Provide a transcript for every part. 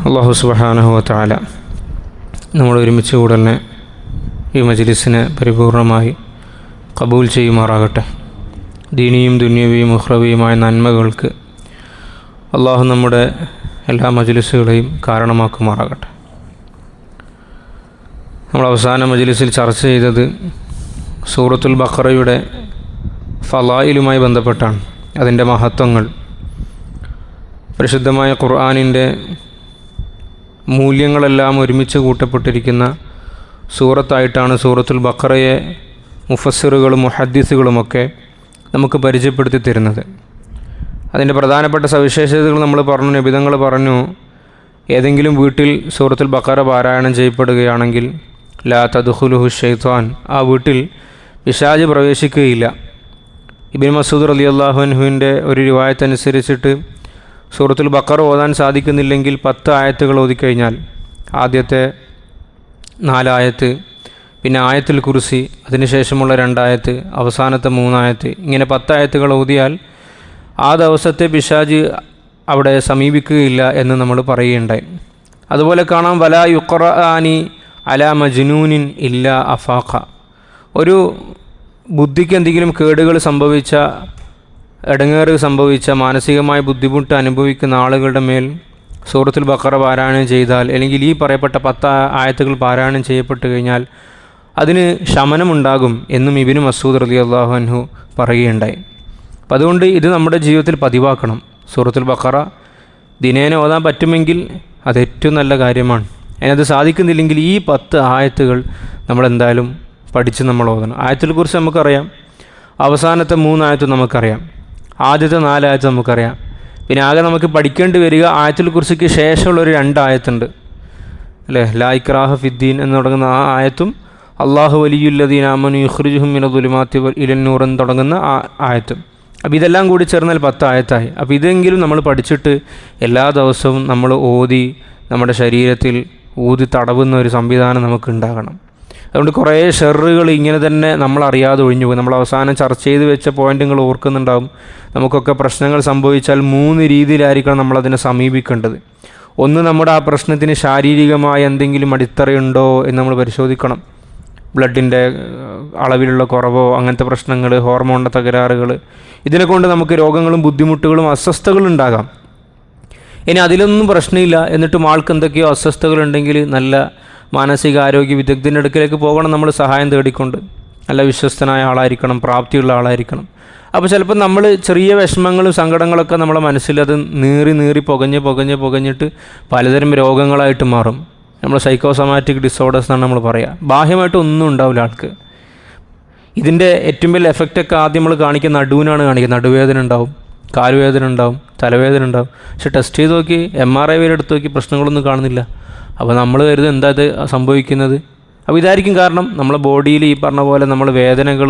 അല്ലാഹു സുബ്ഹാനഹു വ തആല നമ്മൾ ഒരുമിച്ച് കൂടലിനെ ഈ മജ്ലിസിനെ പരിപൂർണമായി കബൂൽ ചെയ്യുമാറാകട്ടെ. ദീനിയും ദുനിയവിയും ഉഖ്റവിയുമായ നന്മകൾക്ക് അള്ളാഹു നമ്മുടെ എല്ലാ മജ്ലിസുകളെയും കാരണമാക്കുമാറാകട്ടെ. നമ്മൾ അവസാന മജ്ലിസിൽ ചർച്ച ചെയ്തത് സൂറത്തുൽ ബഖറയുടെ ഫളായിലുമായി ബന്ധപ്പെട്ടാണ്. അതിൻ്റെ മഹത്വങ്ങൾ, പരിശുദ്ധമായ ഖുർആനിൻ്റെ മൂല്യങ്ങളെല്ലാം ഒരുമിച്ച് കൂട്ടപ്പെട്ടിരിക്കുന്ന സൂറത്തായിട്ടാണ് സൂറത്തുൽ ബഖറയെ മുഫസ്സിറുകളും മുഹദ്ദിസുകളുമൊക്കെ നമുക്ക് പരിചയപ്പെടുത്തി തരുന്നത്. അതിൻ്റെ പ്രധാനപ്പെട്ട സവിശേഷതകൾ നമ്മൾ പറഞ്ഞു. നബിതങ്ങൾ പറഞ്ഞു, ഏതെങ്കിലും വീട്ടിൽ സൂറത്തുൽ ബഖറ പാരായണം ചെയ്യപ്പെടുകയാണെങ്കിൽ ലാ തദ്ഖുലുഹു ശൈത്വാൻ, ആ വീട്ടിൽ പിശാച് പ്രവേശിക്കുകയില്ല. ഇബ്നു മസ്ഊദ് റളിയല്ലാഹു അൻഹുവിൻ്റെ ഒരു റിവായത്ത് അനുസരിച്ചിട്ട് സൂറത്തുൽ ബഖറ ഓതാൻ സാധിക്കുന്നില്ലെങ്കിൽ 10 ആയത്തുകൾ ഓതിക്കഴിഞ്ഞാൽ, ആദ്യത്തെ 4 ആയത്ത്, പിന്നെ ആയത്തുൽ കുർസി, അതിനുശേഷമുള്ള 2 ആയത്ത്, അവസാനത്തെ 3 ആയത്ത്, ഇങ്ങനെ 10 ആയത്തുകൾ ഓതിയാൽ ആ ദിവസത്തെ പിശാച് അവിടെ സമീപിക്കുകയില്ല എന്ന് നമ്മൾ പറയുകയുണ്ടായി. അതുപോലെ കാണാം, വലാ യുഖ്റആനി അലാ മജ്നൂനിൻ ഇല്ലാ അഫാഖ, ഒരു ബുദ്ധിക്ക് എന്തെങ്കിലും കേടുകൾ സംഭവിച്ച, ഇടങ്ങേറ് സംഭവിച്ച, മാനസികമായ ബുദ്ധിമുട്ട് അനുഭവിക്കുന്ന ആളുകളുടെ മേൽ സൂറത്തുൽ ബഖറ പാരായണം ചെയ്താൽ, അല്ലെങ്കിൽ ഈ പറയപ്പെട്ട 10 ആയത്തുകൾ പാരായണം ചെയ്യപ്പെട്ട് കഴിഞ്ഞാൽ അതിന് ശമനമുണ്ടാകും എന്നും ഇബ്നു മസ്ഊദ് റളിയല്ലാഹു അൻഹു പറയുകയുണ്ടായി. അപ്പം അതുകൊണ്ട് ഇത് നമ്മുടെ ജീവിതത്തിൽ പതിവാക്കണം. സൂറത്തുൽ ബഖറ ദിനേന ഓതാൻ പറ്റുമെങ്കിൽ അത് ഏറ്റവും നല്ല കാര്യമാണ്. അതിനത് സാധിക്കുന്നില്ലെങ്കിൽ ഈ 10 ആയത്തുകൾ നമ്മളെന്തായാലും പഠിച്ച് നമ്മൾ ഓതണം. ആയത്തുൽ കുർസി നമുക്കറിയാം, അവസാനത്തെ 3 ആയത്ത് നമുക്കറിയാം, ആദ്യത്തെ 4 ആയത്ത് നമുക്കറിയാം. പിന്നെ ആകെ നമുക്ക് പഠിക്കേണ്ടി വരിക ആയത്തുൽ കുർസിക്ക് ശേഷമുള്ളൊരു 2 ആയത്തുണ്ട് അല്ലേ, ലാ ഇക്റാഹ ഫിദ്ദീൻ എന്ന് തുടങ്ങുന്ന ആ ആയത്തും അല്ലാഹു വലിയുല്ലദീന ആമനു യുഖ്രിജുഹും മിന ദുലുമാത്തി ഇലൻ നൂർ എന്ന് തുടങ്ങുന്ന ആ ആയത്തും. അപ്പോൾ ഇതെല്ലാം കൂടി ചേർന്നാൽ 10 ആയത്തായി. അപ്പോൾ ഇതെങ്കിലും നമ്മൾ പഠിച്ചിട്ട് എല്ലാ ദിവസവും നമ്മൾ ഓതി നമ്മുടെ ശരീരത്തിൽ ഊതി തടവുന്ന ഒരു സംവിധാനം നമുക്ക് ഉണ്ടാകണം. അതുകൊണ്ട് കുറേ ഷെറുകൾ ഇങ്ങനെ തന്നെ നമ്മളറിയാതെ ഒഴിഞ്ഞു പോകും. നമ്മൾ അവസാനം ചർച്ച ചെയ്ത് വെച്ച പോയിൻറ്റുകൾ ഓർക്കുന്നുണ്ടാകും. നമുക്കൊക്കെ പ്രശ്നങ്ങൾ സംഭവിച്ചാൽ 3 രീതിയിലായിരിക്കണം നമ്മളതിനെ സമീപിക്കേണ്ടത്. ഒന്ന്, നമ്മുടെ ആ പ്രശ്നത്തിന് ശാരീരികമായ എന്തെങ്കിലും അടിത്തറയുണ്ടോ എന്ന് നമ്മൾ പരിശോധിക്കണം. ബ്ലഡിൻ്റെ അളവിലുള്ള കുറവോ, അങ്ങനത്തെ പ്രശ്നങ്ങൾ, ഹോർമോണിൻ്റെ തകരാറുകൾ, ഇതിനെക്കൊണ്ട് നമുക്ക് രോഗങ്ങളും ബുദ്ധിമുട്ടുകളും അസ്വസ്ഥതകളും ഉണ്ടാകാം. ഇനി അതിലൊന്നും പ്രശ്നമില്ല, എന്നിട്ടും ആൾക്ക് എന്തൊക്കെയോ അസ്വസ്ഥതകളുണ്ടെങ്കിൽ നല്ല മാനസികാരോഗ്യ വിദഗ്ധൻ്റെ അടുക്കിലേക്ക് പോകണം. നമ്മൾ സഹായം തേടിക്കൊണ്ട് നല്ല വിശ്വസ്തനായ ആളായിരിക്കണം, പ്രാപ്തിയുള്ള ആളായിരിക്കണം. അപ്പോൾ ചിലപ്പോൾ നമ്മൾ ചെറിയ വിഷമങ്ങളും സങ്കടങ്ങളൊക്കെ നമ്മളെ മനസ്സിലത് നീറി പുകഞ്ഞിട്ട് പലതരം രോഗങ്ങളായിട്ട് മാറും. നമ്മൾ സൈക്കോസൊമാറ്റിക് ഡിസോർഡേഴ്സ് എന്നാണ് നമ്മൾ പറയുക. ബാഹ്യമായിട്ട് ഒന്നും ഉണ്ടാവില്ല ആൾക്ക്. ഇതിൻ്റെ ഏറ്റവും വലിയ എഫക്റ്റൊക്കെ ആദ്യം നമ്മൾ കാണിക്കുന്ന നടുവിനാണ് കാണിക്കുന്നത്. നടുവേദന ഉണ്ടാവും, കാലുവേദന ഉണ്ടാവും, തലവേദന ഉണ്ടാവും. പക്ഷെ ടെസ്റ്റ് ചെയ്ത് നോക്കി, MRI വരെ എടുത്ത് നോക്കി, പ്രശ്നങ്ങളൊന്നും കാണുന്നില്ല. അപ്പോൾ നമ്മൾ കരുതും എന്താ ഇത് സംഭവിക്കുന്നത്. അപ്പോൾ ഇതായിരിക്കും കാരണം. നമ്മളെ ബോഡിയിൽ ഈ പറഞ്ഞ പോലെ നമ്മൾ വേദനകൾ,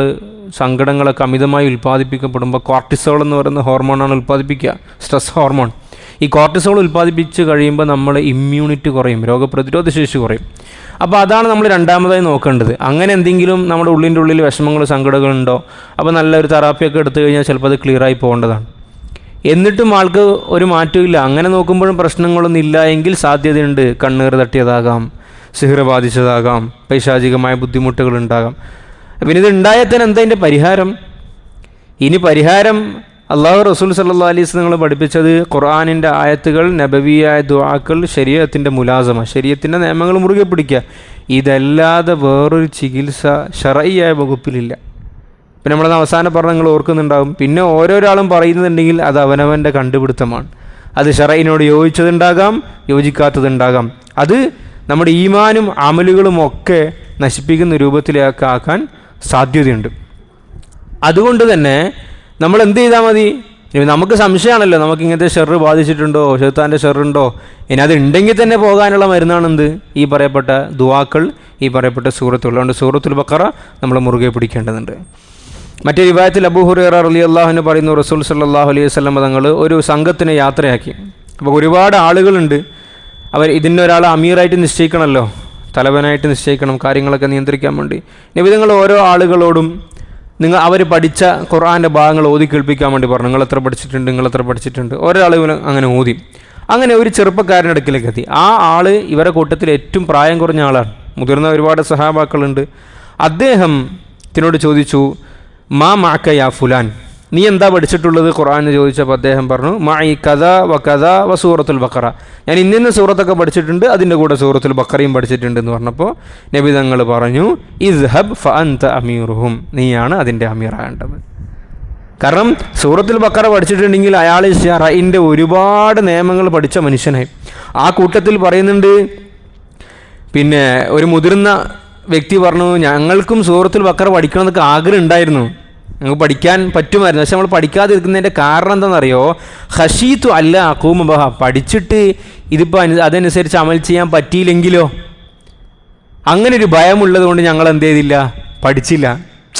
സങ്കടങ്ങളൊക്കെ അമിതമായി ഉൽപ്പാദിപ്പിക്കപ്പെടുമ്പോൾ കോർട്ടിസോൾ എന്ന് പറയുന്ന ഹോർമോണാണ് ഉൽപ്പാദിപ്പിക്കുക, സ്ട്രെസ് ഹോർമോൺ. ഈ കോർട്ടിസോൾ ഉൽപ്പാദിപ്പിച്ച് കഴിയുമ്പോൾ നമ്മളെ ഇമ്മ്യൂണിറ്റി കുറയും, രോഗപ്രതിരോധ ശേഷി കുറയും. അപ്പോൾ അതാണ് നമ്മൾ രണ്ടാമതായി നോക്കേണ്ടത്. അങ്ങനെ എന്തെങ്കിലും നമ്മുടെ ഉള്ളിൽ വിഷമങ്ങളും സങ്കടങ്ങളുണ്ടോ, അപ്പോൾ നല്ലൊരു തെറാപ്പിയൊക്കെ എടുത്തു കഴിഞ്ഞാൽ ചിലപ്പോൾ അത് ക്ലിയറായി പോകേണ്ടതാണ്. എന്നിട്ടും ആൾക്ക് ഒരു മാറ്റമില്ല, അങ്ങനെ നോക്കുമ്പോഴും പ്രശ്നങ്ങളൊന്നും ഇല്ല എങ്കിൽ സാധ്യതയുണ്ട് കണ്ണീർ തട്ടിയതാകാം, സിഹ്ർ ബാധിച്ചതാകാം, പൈശാചികമായ ബുദ്ധിമുട്ടുകൾ ഉണ്ടാകാം. പിന്നെ ഇത് ഉണ്ടായാൽ തന്നെ എന്താ ഇതിൻ്റെ പരിഹാരം? ഇനി പരിഹാരം അള്ളാഹു റസൂൽ സല്ലല്ലാഹു അലൈഹി വസല്ലം നിങ്ങൾ പഠിപ്പിച്ചത് ഖുർആനിൻ്റെ ആയത്തുകൾ, നബവിയായ ദുആക്കൾ, ശരീഅത്തിൻ്റെ മുലാസമ, ശരീഅത്തിൻ്റെ നിയമങ്ങൾ മുറുകെ പിടിക്കുക. ഇതല്ലാതെ വേറൊരു ചികിത്സ ശർഈയായ വകുപ്പിലില്ല. പിന്നെ നമ്മളത് അവസാനം പറഞ്ഞ നിങ്ങൾ ഓർക്കുന്നുണ്ടാകും. പിന്നെ ഓരോരാളും പറയുന്നുണ്ടെങ്കിൽ അത് അവനവൻ്റെ കണ്ടുപിടുത്തമാണ്. അത് ശർഈനോട് യോജിച്ചതുണ്ടാകാം, യോജിക്കാത്തതുണ്ടാകാം. അത് നമ്മുടെ ഈമാനും അമലുകളും ഒക്കെ നശിപ്പിക്കുന്ന രൂപത്തിലേക്ക് ആക്കാൻ സാധ്യതയുണ്ട്. അതുകൊണ്ട് തന്നെ നമ്മൾ എന്ത് ചെയ്താൽ മതി? നമുക്ക് സംശയമാണല്ലോ, നമുക്ക് ഇങ്ങനത്തെ ഷെറ് ബാധിച്ചിട്ടുണ്ടോ, ശൈത്താൻ്റെ ഷെറുണ്ടോ. ഇനി അത് ഉണ്ടെങ്കിൽ തന്നെ പോകാനുള്ള മരുന്നാണെന്ത്? ഈ പറയപ്പെട്ട ദുആക്കൾ, ഈ പറയപ്പെട്ട സൂറത്തുകൾ. അതുകൊണ്ട് സൂറത്തുൽ ബഖറ നമ്മൾ മുറുകെ പിടിക്കേണ്ടതുണ്ട്. മറ്റേ റിവായത്തിൽ അബൂ ഹുറൈറ റളിയല്ലാഹു അൻഹു പറയുന്നു, റസൂൽ സല്ലല്ലാഹു അലൈഹി വസല്ലം തങ്ങൾ ഒരു സംഘത്തിനെ യാത്രയാക്കി. അപ്പോൾ ഒരുപാട് ആളുകളുണ്ട്. അവർ ഇതിൻ്റെ ഒരാളെ അമീറായിട്ട് നിശ്ചയിക്കണമല്ലോ, തലവനായിട്ട് നിശ്ചയിക്കണം, കാര്യങ്ങളൊക്കെ നിയന്ത്രിക്കാൻ വേണ്ടി. നബി തങ്ങൾ ഓരോ ആളുകളോടും അവർ പഠിച്ച ഖുർആൻ്റെ ഭാഗങ്ങൾ ഓതി കേൾപ്പിക്കാൻ വേണ്ടി പറഞ്ഞു. നിങ്ങൾ എത്ര പഠിച്ചിട്ടുണ്ട്? ഓരോ ആളുകളും അങ്ങനെ ഓതി. അങ്ങനെ ഒരു ചെറുപ്പക്കാരൻ്റെ അടുക്കിലേക്ക് എത്തി. ആ ആൾ ഇവരെ കൂട്ടത്തിൽ ഏറ്റവും പ്രായം കുറഞ്ഞ ആളാണ്. മുതിർന്ന ഒരുപാട് സഹാബാക്കളുണ്ട്. അദ്ദേഹത്തിനോട് ചോദിച്ചു, മാ മാക്ക യാ ഫുലാൻ, നീ എന്താ പഠിച്ചിട്ടുള്ളത് ഖുർആൻ എന്ന് ചോദിച്ചപ്പോൾ അദ്ദേഹം പറഞ്ഞു, മഈ കഥാ വ കഥാ വ സൂറത്തുൽ ബഖറ, ഞാൻ ഇന്ന സൂറത്തൊക്കെ പഠിച്ചിട്ടുണ്ട്, അതിൻ്റെ കൂടെ സൂറത്തുൽ ബഖറയും പഠിച്ചിട്ടുണ്ട് എന്ന് പറഞ്ഞപ്പോൾ നബി തങ്ങൾ പറഞ്ഞു, ഇസ്ഹബ് ഫഅൻത അമീറുഹും, നീയാണ് അതിൻ്റെ അമീറാകേണ്ടത്. കാരണം സൂറത്തുൽ ബഖറ പഠിച്ചിട്ടുണ്ടെങ്കിൽ അയാൾ ശറഇൻ്റെ ഒരുപാട് നിയമങ്ങൾ പഠിച്ച മനുഷ്യനായി. ആ കൂട്ടത്തിൽ പറയുന്നുണ്ട്, പിന്നെ ഒരു മുതിർന്ന വ്യക്തി പറഞ്ഞു, ഞങ്ങൾക്കും സൂറത്തുൽ ബഖറ പഠിക്കണമെന്നൊക്കെ ആഗ്രഹം ഉണ്ടായിരുന്നു, ഞങ്ങൾക്ക് പഠിക്കാൻ പറ്റുമായിരുന്നു, പക്ഷെ നമ്മൾ പഠിക്കാതിരിക്കുന്നതിൻ്റെ കാരണം എന്താണെന്നറിയോ, ഖശീതു അല്ല അഖൂമ ബഹ, പഠിച്ചിട്ട് ഇതിപ്പോൾ അതനുസരിച്ച് അമൽ ചെയ്യാൻ പറ്റിയില്ലെങ്കിലോ, അങ്ങനെ ഒരു ഭയമുള്ളത് കൊണ്ട് ഞങ്ങൾ എന്ത് ചെയ്തില്ല, പഠിച്ചില്ല.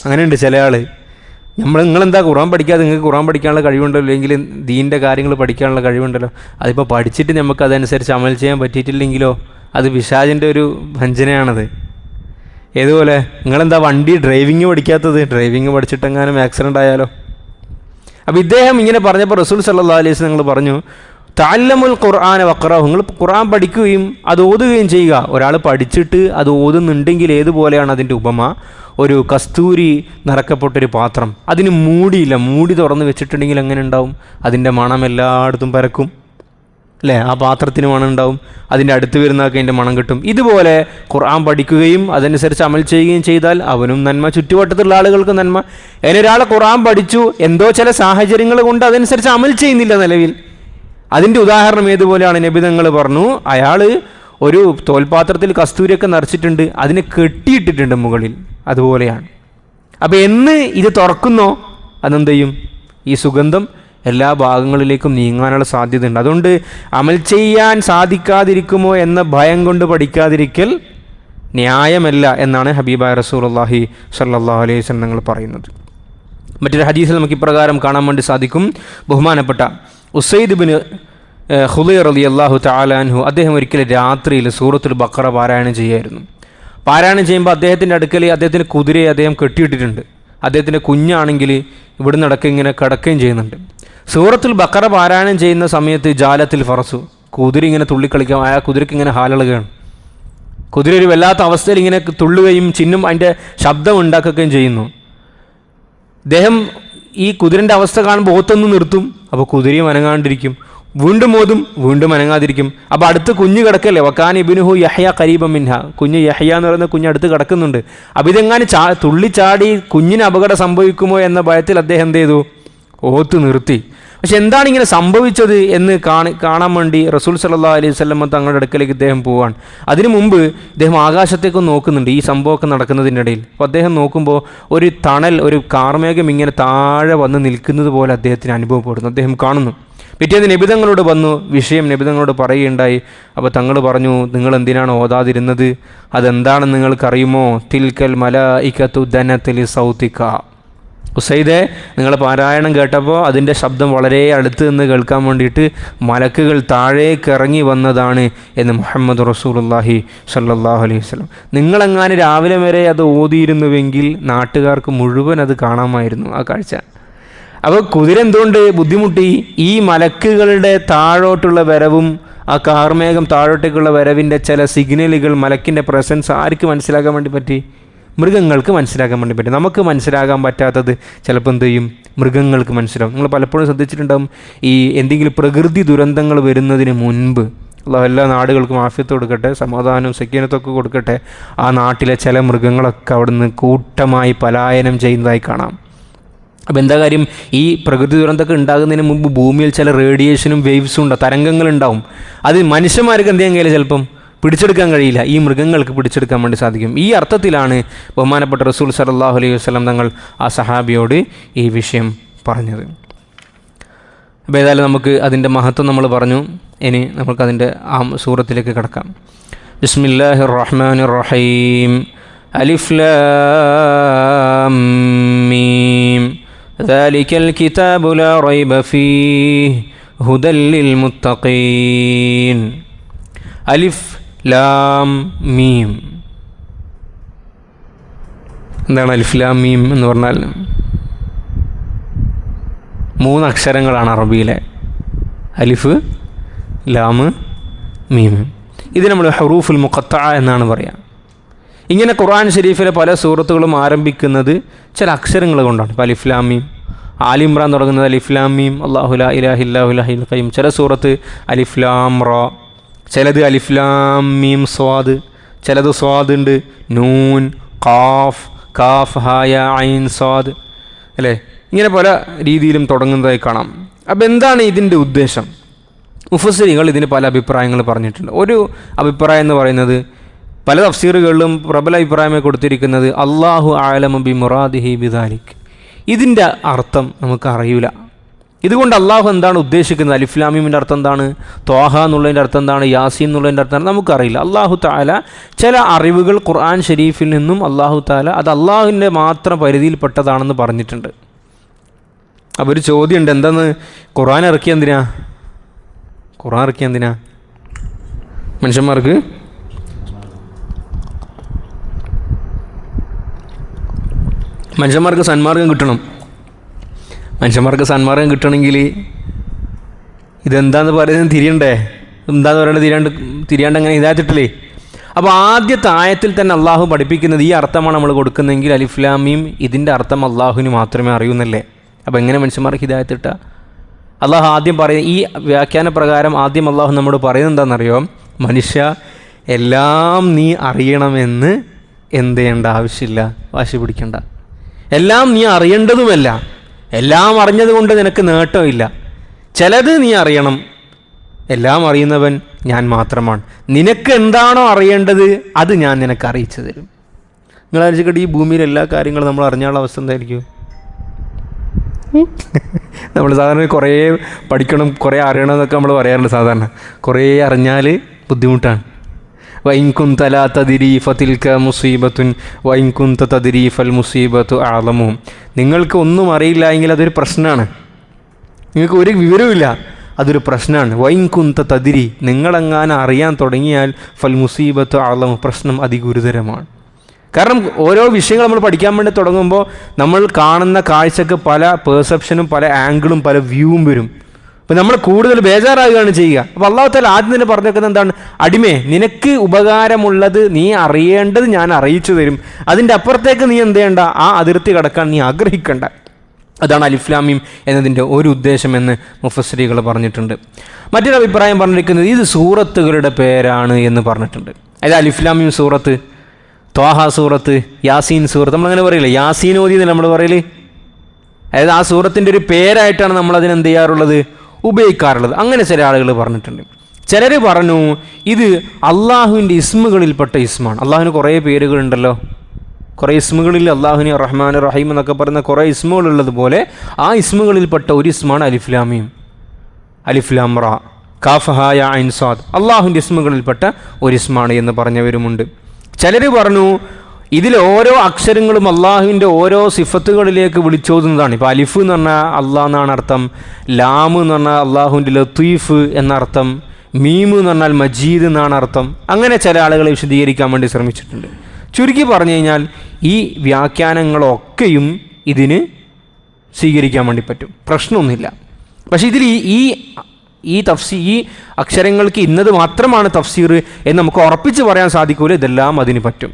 അങ്ങനെയുണ്ട് ചില ആൾ. നിങ്ങളെന്താ ഖുർആൻ പഠിക്കാതെ, നിങ്ങൾക്ക് ഖുർആൻ പഠിക്കാനുള്ള കഴിവുണ്ടല്ലോ, അല്ലെങ്കിൽ ദീൻ്റെ കാര്യങ്ങൾ പഠിക്കാനുള്ള കഴിവുണ്ടല്ലോ, അതിപ്പോൾ പഠിച്ചിട്ട് നമുക്ക് അതനുസരിച്ച് അമൽ ചെയ്യാൻ പറ്റിയിട്ടില്ലെങ്കിലോ, അത് പിശാചിൻ്റെ ഒരു വഞ്ചനയാണത്. ഏതുപോലെ നിങ്ങളെന്താ വണ്ടി ഡ്രൈവിങ് പഠിക്കാത്തത്, ഡ്രൈവിങ് പഠിച്ചിട്ടെങ്ങാനും ആക്സിഡൻ്റ് ആയാലോ. അപ്പോൾ ഇദ്ദേഹം ഇങ്ങനെ പറഞ്ഞപ്പോൾ റസൂൽ സല്ലല്ലാഹു അലൈഹി വസല്ലം നിങ്ങൾ പറഞ്ഞു, തഅല്ലമുൽ ഖുർആന വഖറഉ, നിങ്ങൾ ഖുർആൻ പഠിക്കുകയും അത് ഓതുകയും ചെയ്യുക. ഒരാൾ പഠിച്ചിട്ട് അത് ഓതുന്നുണ്ടെങ്കിൽ ഏതുപോലെയാണ് അതിൻ്റെ ഉപമ, ഒരു കസ്തൂരി നിറക്കപ്പെട്ടൊരു പാത്രം, അതിന് മൂടിയില്ല, മൂടി തുറന്ന് വെച്ചിട്ടുണ്ടെങ്കിൽ എങ്ങനെ ഉണ്ടാവും, അതിൻ്റെ മണം എല്ലായിടത്തും പരക്കും അല്ലേ, ആ പാത്രത്തിന് മണം ഉണ്ടാവും, അതിൻ്റെ അടുത്ത് വരുന്നതൊക്കെ അതിൻ്റെ മണം കിട്ടും. ഇതുപോലെ ഖുർആൻ പഠിക്കുകയും അതനുസരിച്ച് അമൽ ചെയ്യുകയും ചെയ്താൽ അവനും നന്മ, ചുറ്റുവട്ടത്തുള്ള ആളുകൾക്ക് നന്മ. അതിനൊരാൾ ഖുർആൻ പഠിച്ചു, എന്തോ ചില സാഹചര്യങ്ങൾ കൊണ്ട് അതനുസരിച്ച് അമൽ ചെയ്യുന്നില്ല നിലവിൽ, അതിൻ്റെ ഉദാഹരണം ഏതുപോലെയാണ്, നബി തങ്ങൾ പറഞ്ഞു, അയാൾ ഒരു തോൽപാത്രത്തിൽ കസ്തൂരിയൊക്കെ നിറച്ചിട്ടുണ്ട്, അതിനെ കെട്ടിയിട്ടിട്ടുണ്ട് മുകളിൽ, അതുപോലെയാണ്. അപ്പോൾ എന്ന് ഇത് തുറക്കുന്നോ അതെന്ത് ചെയ്യും, ഈ സുഗന്ധം എല്ലാ ഭാഗങ്ങളിലേക്കും നീങ്ങാനുള്ള സാധ്യതയുണ്ട്. അതുകൊണ്ട് അമൽ ചെയ്യാൻ സാധിക്കാതിരിക്കുമോ എന്ന ഭയം കൊണ്ട് പഠിക്കാതിരിക്കൽ ന്യായമല്ല എന്നാണ് ഹബീബായ റസൂലുള്ളാഹി സ്വല്ലല്ലാഹു അലൈഹി വസല്ലം നിങ്ങൾ പറയുന്നത്. മറ്റൊരു ഹദീസിൽ നമുക്ക് ഇപ്രകാരം കാണാൻ വേണ്ടി സാധിക്കും. ബഹുമാനപ്പെട്ട ഉസൈദ് ബിൻ ഖുദൈർ റളിയല്ലാഹു തആല അൻഹു, അദ്ദേഹം ഒരിക്കലും രാത്രിയിൽ സൂറത്തുൽ ബഖറ പാരായണം ചെയ്യുമായിരുന്നു. പാരായണം ചെയ്യുമ്പോൾ അദ്ദേഹത്തിൻ്റെ അടുക്കൽ അദ്ദേഹത്തിൻ്റെ കുതിരയെ അദ്ദേഹം കെട്ടിയിട്ടിട്ടുണ്ട്. അദ്ദേഹത്തിൻ്റെ കുഞ്ഞാണെങ്കിൽ ഇവിടെ നടക്കുക ഇങ്ങനെ കിടക്കുകയും ചെയ്യുന്നുണ്ട്. സൂറത്തുൽ ബഖറ പാരായണം ചെയ്യുന്ന സമയത്ത് ജാലത്തിൽ ഫറസു, കുതിര ഇങ്ങനെ തുള്ളിക്കളിക്കാം, ആ കുതിരയ്ക്ക് ഇങ്ങനെ ഹാലളുകയാണ്. കുതിര ഒരു വല്ലാത്ത അവസ്ഥയിൽ ഇങ്ങനെ തുള്ളുകയും ചിഹ്നം അതിൻ്റെ ശബ്ദം ഉണ്ടാക്കുകയും ചെയ്യുന്നു. അദ്ദേഹം ഈ കുതിരൻ്റെ അവസ്ഥ കാണുമ്പോൾ ഓത്തൊന്ന് നിർത്തും, അപ്പോൾ കുതിരയും അനങ്ങാണ്ടിരിക്കും, വീണ്ടും ഓതും, വീണ്ടും അനങ്ങാതിരിക്കും. അപ്പോൾ അടുത്ത് കുഞ്ഞ് കിടക്കല്ലേ, വക്കാൻ ഇബ്നുഹു യഹ്യ ഖരീബൻ മിൻഹ, കുഞ്ഞ് യഹ്യ എന്ന് പറയുന്ന കുഞ്ഞ് അടുത്ത് കിടക്കുന്നുണ്ട്. അപ്പോൾ ഇതെങ്ങാനും തുള്ളിച്ചാടി കുഞ്ഞിന് അപകടം സംഭവിക്കുമോ എന്ന ഭയത്തിൽ അദ്ദേഹം എന്ത് ചെയ്തു, ഓത്ത് നിർത്തി. പക്ഷെ എന്താണ് ഇങ്ങനെ സംഭവിച്ചത് എന്ന് കാണാൻ വേണ്ടി റസൂൽ സല്ലല്ലാഹു അലൈഹി വസല്ലം തങ്ങളുടെ അടുക്കലേക്ക് ഇദ്ദേഹം പോവാണ്. അതിനു മുമ്പ് ഇദ്ദേഹം ആകാശത്തേക്ക് നോക്കുന്നുണ്ട് ഈ സംഭവമൊക്കെ നടക്കുന്നതിൻ്റെ ഇടയിൽ. അപ്പോൾ അദ്ദേഹം നോക്കുമ്പോൾ ഒരു തണൽ, ഒരു കാർമേഘം ഇങ്ങനെ താഴെ വന്ന് നിൽക്കുന്നത് പോലെ അദ്ദേഹത്തിന് അനുഭവപ്പെടുന്നു. അദ്ദേഹം കാണുന്നു. പിറ്റേന്ന് നബിതങ്ങളോട് വന്നു വിഷയം നബിതങ്ങളോട് പറയുകയുണ്ടായി. അപ്പോൾ തങ്ങൾ പറഞ്ഞു, നിങ്ങൾ എന്തിനാണ് ഓതാതിരുന്നത്, അതെന്താണെന്ന് നിങ്ങൾക്കറിയുമോ, തിൽക്കൽ മലായികതു ദനത് ലിസൗതിക, ഉസൈദെ നിങ്ങൾ പാരായണം കേട്ടപ്പോൾ അതിൻ്റെ ശബ്ദം വളരെ അടുത്ത് നിന്ന് കേൾക്കാൻ വേണ്ടിയിട്ട് മലക്കുകൾ താഴേക്ക് ഇറങ്ങി വന്നതാണ് എന്ന് മുഹമ്മദ് റസൂലുള്ളാഹി സ്വല്ലല്ലാഹു അലൈഹി വസല്ലം. നിങ്ങളെങ്ങാനും രാവിലെ വരെ അത് ഓതിയിരുന്നുവെങ്കിൽ നാട്ടുകാർക്ക് മുഴുവൻ അത് കാണാമായിരുന്നു ആ കാഴ്ച. അപ്പോൾ കുതിര എന്തുകൊണ്ട് ബുദ്ധിമുട്ടി, ഈ മലക്കുകളുടെ താഴോട്ടുള്ള വരവും ആ കാർമേഘം താഴോട്ടേക്കുള്ള വരവിൻ്റെ ചില സിഗ്നലുകൾ, മലക്കിൻ്റെ പ്രസൻസ് ആർക്ക് മനസ്സിലാക്കാൻ വേണ്ടി പറ്റി, മൃഗങ്ങൾക്ക് മനസ്സിലാക്കാൻ വേണ്ടി പറ്റും. നമുക്ക് മനസ്സിലാകാൻ പറ്റാത്തത് ചിലപ്പോൾ എന്ത് ചെയ്യും, മൃഗങ്ങൾക്ക് മനസ്സിലാവും. നിങ്ങൾ പലപ്പോഴും ശ്രദ്ധിച്ചിട്ടുണ്ടാകും, ഈ എന്തെങ്കിലും പ്രകൃതി ദുരന്തങ്ങൾ വരുന്നതിന് മുൻപ്, അല്ലാഹു എല്ലാ നാടുകൾക്കും ആഫിയത്ത് കൊടുക്കട്ടെ, സമാധാനവും സക്കീനത്തൊക്കെ കൊടുക്കട്ടെ, ആ നാട്ടിലെ ചില മൃഗങ്ങളൊക്കെ അവിടുന്ന് കൂട്ടമായി പലായനം ചെയ്യുന്നതായി കാണാം. അപ്പോൾ എന്താ കാര്യം, ഈ പ്രകൃതി ദുരന്തമൊക്കെ ഉണ്ടാകുന്നതിന് മുമ്പ് ഭൂമിയിൽ ചില റേഡിയേഷനും വേവ്സും ഉണ്ടാവും, തരംഗങ്ങളുണ്ടാവും. അത് മനുഷ്യന്മാർക്ക് എന്ത് ചെയ്യാൻ കഴിയില്ല, ചിലപ്പം പിടിച്ചെടുക്കാൻ കഴിയില്ല, ഈ മൃഗങ്ങൾക്ക് പിടിച്ചെടുക്കാൻ വേണ്ടി സാധിക്കും. ഈ അർത്ഥത്തിലാണ് ബഹുമാനപ്പെട്ട റസൂൽ സല്ലല്ലാഹു അലൈഹി വസല്ലം തങ്ങൾ ആ സഹാബിയോട് ഈ വിഷയം പറഞ്ഞത്. അപ്പോൾ ഏതായാലും നമുക്ക് അതിൻ്റെ മഹത്വം നമ്മൾ പറഞ്ഞു. ഇനി നമുക്കതിൻ്റെ ആ സൂറത്തിലേക്ക് കിടക്കാം. ബിസ്മില്ലാഹിർ റഹ്മാനിർ റഹീം. അലിഫ് ലാം മീം ദാലികൽ കിതാബു ലാ റൈബ ഫീഹി ഹുദൽ ലിൽ മുത്തഖീൻ. അലിഫ് ലാം മീം. എന്താണ് അലിഫ് ലാം മീം എന്ന് പറഞ്ഞാൽ? 3 അക്ഷരങ്ങളാണ് അറബിയിലെ. അലിഫ്, ലാമ് മീം. ഇത് നമ്മൾ ഹറൂഫുൽ മുഖത്തഅ എന്നാണ് പറയുക. ഇങ്ങനെ ഖുർആൻ ഷരീഫിലെ പല സൂറത്തുകളും ആരംഭിക്കുന്നത് ചില അക്ഷരങ്ങൾ കൊണ്ടാണ്. ഇപ്പോൾ അലിഫ് ലാം മീം. ആലി ഇമ്രാൻ തുടങ്ങുന്നത് അലിഫ് ലാം മീം അല്ലാഹു ലാ ഇലാഹ ഇല്ലഹുൽ ഹയ്യുൽ ഖയ്യൂം. ചില സൂറത്ത് അലിഫ് ലാം റ, ചിലത് അലിഫ് ലാം മീം സ്വാദ്, ചിലത് സ്വാദ് ഉണ്ട്, നൂൻ, ഖാഫ്, കാഫ് ഹാ യാ ഐൻ സ്വാദ്, അല്ലേ? ഇങ്ങനെ പല രീതിയിലും തുടങ്ങുന്നതായി കാണാം. അപ്പോൾ എന്താണ് ഇതിൻ്റെ ഉദ്ദേശം? മുഫസ്സിരികൾ ഇതിന് പല അഭിപ്രായങ്ങൾ പറഞ്ഞിട്ടുണ്ട്. ഒരു അഭിപ്രായം എന്ന് പറയുന്നത്, പല തഫ്സീറുകളിലും പ്രബല അഭിപ്രായമേ കൊടുത്തിരിക്കുന്നത്, അല്ലാഹു അഅലമു ബി മുറാദിഹി ബിദാലിക്. ഇതിൻ്റെ അർത്ഥം നമുക്ക് അറിയില്ല. ഇതുകൊണ്ട് അള്ളാഹു എന്താണ് ഉദ്ദേശിക്കുന്നത്, അലിഫ് ലാം മീമിൻ്റെ അർത്ഥം എന്താണ്, ത്വാഹ എന്നുള്ളതിൻ്റെ അർത്ഥം എന്താണ്, യാസീൻ എന്നുള്ളതിൻ്റെ അർത്ഥം നമുക്കറിയില്ല. അള്ളാഹു തആല ചില അറിവുകൾ ഖുർആൻ ഷരീഫിൽ നിന്നും അള്ളാഹു തആല അത് അള്ളാഹുവിൻ്റെ മാത്രം പരിധിയിൽപ്പെട്ടതാണെന്ന് പറഞ്ഞിട്ടുണ്ട്. അപ്പോൾ ഒരു ചോദ്യമുണ്ട്, എന്താന്ന് ഖുർആൻ ഇറക്കിയ എന്തിനാ? ഖുർആൻ ഇറക്കിയ എന്തിനാ? മനുഷ്യന്മാർക്ക് സന്മാർഗം കിട്ടണം. മനുഷ്യന്മാർക്ക് സന്മാർഗം കിട്ടണമെങ്കിൽ ഇതെന്താന്ന് പറയുന്നത് തിരിയണ്ടേ? എന്താന്ന് പറയുന്നത് തിരിയാണ്ട് അങ്ങനെ ഇതായിട്ടില്ലേ? അപ്പോൾ ആദ്യത്തെ ആയത്തിൽ തന്നെ അള്ളാഹു പഠിപ്പിക്കുന്നത് ഈ അർത്ഥമാണ് നമ്മൾ കൊടുക്കുന്നതെങ്കിൽ അലിഫ് ലാം മീം ഇതിൻ്റെ അർത്ഥം അള്ളാഹുവിന് മാത്രമേ അറിയുന്നല്ലേ. അപ്പോൾ എങ്ങനെ മനുഷ്യന്മാർക്ക് ഹിദായത്തിട്ട? അള്ളാഹു ആദ്യം പറയുന്നത്, ഈ വ്യാഖ്യാന പ്രകാരം ആദ്യം അള്ളാഹു നമ്മോട് പറയുന്നത് എന്താണെന്നറിയോ? മനുഷ്യ, എല്ലാം നീ അറിയണമെന്ന് എന്ത് ചെയ്യേണ്ട ആവശ്യമില്ല, വാശി പിടിക്കേണ്ട. എല്ലാം നീ അറിയേണ്ടതുമല്ല, എല്ലാം അറിഞ്ഞതുകൊണ്ട് നിനക്ക് നേട്ടമില്ല. ചിലത് നീ അറിയണം. എല്ലാം അറിയുന്നവൻ ഞാൻ മാത്രമാണ്. നിനക്ക് എന്താണോ അറിയേണ്ടത് അത് ഞാൻ നിനക്ക് അറിയിച്ചു തരും. നിങ്ങൾ ആലോചിക്കട്ടെ, ഈ ഭൂമിയിൽ എല്ലാ കാര്യങ്ങളും നമ്മൾ അറിഞ്ഞാലുള്ള അവസ്ഥ എന്തായിരിക്കും? നമ്മൾ സാധാരണ കുറേ പഠിക്കണം, കുറേ അറിയണം എന്നൊക്കെ നമ്മൾ പറയാറുണ്ട്. സാധാരണ കുറേ അറിഞ്ഞാൽ ബുദ്ധിമുട്ടാണ്. വൈൻ കുന്ത ലാ തദ്രി ഫതിൽക മുസീബത്തുൻ വൈൻ കുന്ത തദ്രി ഫൽ മുസീബത്തു അഅ്ലമു. നിങ്ങൾക്ക് ഒന്നും അറിയില്ല എങ്കിൽ അതൊരു പ്രശ്നമാണ്. നിങ്ങൾക്ക് ഒരു വിവരവുമില്ല, അതൊരു പ്രശ്നമാണ്. വൈൻ കുന്ത തദ്രി, നിങ്ങളെങ്ങാനും അറിയാൻ തുടങ്ങിയാൽ ഫൽ മുസീബത്തു അഅ്ലമു, പ്രശ്നം അതിഗുരുതരമാണ്. കാരണം ഓരോ വിഷയങ്ങൾ നമ്മൾ പഠിക്കാൻ വേണ്ടി തുടങ്ങുമ്പോൾ നമ്മൾ കാണുന്ന കാഴ്ചക്ക് പല പെർസെപ്ഷനും പല ആംഗിളും പല വ്യൂവും വരും. അപ്പോൾ നമ്മൾ കൂടുതൽ ബേജാറാകുകയാണ് ചെയ്യുക. അപ്പോൾ അല്ലാഹു തആല ആദ്യം തന്നെ പറഞ്ഞേക്കുന്നത് എന്താണ്? അടിമേ, നിനക്ക് ഉപകാരമുള്ളത് നീ അറിയേണ്ടത് ഞാൻ അറിയിച്ചു തരും. അതിൻ്റെ അപ്പുറത്തേക്ക് നീ എന്ത് ചെയ്യണ്ട, ആ അതിർത്തി കടക്കാൻ നീ ആഗ്രഹിക്കണ്ട. അതാണ് അലിഫ് ലാം മീം എന്നതിൻ്റെ ഒരു ഉദ്ദേശമെന്ന് മുഫസ്സിരികൾ പറഞ്ഞിട്ടുണ്ട്. മറ്റൊരു അഭിപ്രായം പറഞ്ഞിരിക്കുന്നത് ഇത് സൂറത്തുകളുടെ പേരാണ് എന്ന് പറഞ്ഞിട്ടുണ്ട്. അതായത് അലിഫ് ലാം മീം സൂറത്ത്, ത്വാഹ സൂറത്ത്, യാസീൻ സൂറത്ത്, നമ്മളങ്ങനെ പറയില്ലേ, യാസീൻ ഓതി എന്നല്ല നമ്മൾ പറയല്. അതായത് ആ സൂറത്തിൻ്റെ ഒരു പേരായിട്ടാണ് നമ്മളതിനെന്ത് ചെയ്യാറുള്ളത്, ഉപയോഗിക്കാറുള്ളത്. അങ്ങനെ ചില ആളുകൾ പറഞ്ഞിട്ടുണ്ട്. ചിലർ പറഞ്ഞു ഇത് അള്ളാഹുവിൻ്റെ ഇസ്മുകളിൽപ്പെട്ട ഇസ്മാണ്. അള്ളാഹുവിന് കുറേ പേരുകളുണ്ടല്ലോ, കുറേ ഇസ്മുകളിൽ അള്ളാഹുവിന് റഹ്മാൻ റഹീം എന്നൊക്കെ പറയുന്ന കുറേ ഇസ്മുകളുള്ളതുപോലെ ആ ഇസ്മുകളിൽപ്പെട്ട ഒരു ഇസ്മാണ് അലിഫ് ലാം മീം. അലിഫ് ലാം റ, കാഫ് ഹാ യാ ഐൻ സ്വാദ് അള്ളാഹുവിൻ്റെ ഇസ്മുകളിൽപ്പെട്ട ഒരു ഇസ്മാണ് എന്ന് പറഞ്ഞവരുമുണ്ട്. ചിലർ പറഞ്ഞു ഇതിൽ ഓരോ അക്ഷരങ്ങളും അള്ളാഹുവിൻ്റെ ഓരോ സിഫത്തുകളിലേക്ക് വിളിച്ചോതുന്നതാണ്. ഇപ്പോൾ അലിഫ് എന്ന് പറഞ്ഞാൽ അള്ളാഹ് എന്നാണ് അർത്ഥം, ലാം എന്ന് പറഞ്ഞാൽ അള്ളാഹുവിൻ്റെ ലത്തീഫ് എന്നർത്ഥം, മീം എന്ന് പറഞ്ഞാൽ മജീദ് എന്നാണ് അർത്ഥം. അങ്ങനെ ചില ആളുകളെ വിശദീകരിക്കാൻ വേണ്ടി ശ്രമിച്ചിട്ടുണ്ട്. ചുരുക്കി പറഞ്ഞു കഴിഞ്ഞാൽ ഈ വ്യാഖ്യാനങ്ങളൊക്കെയും ഇതിന് സ്വീകരിക്കാൻ വേണ്ടി പറ്റും, പ്രശ്നമൊന്നുമില്ല. പക്ഷേ ഇതിൽ ഈ അക്ഷരങ്ങൾക്ക് ഇന്നത് മാത്രമാണ് തഫ്സീർ എന്ന് നമുക്ക് ഉറപ്പിച്ച് പറയാൻ സാധിക്കൂല. ഇതെല്ലാം അതിന് പറ്റും.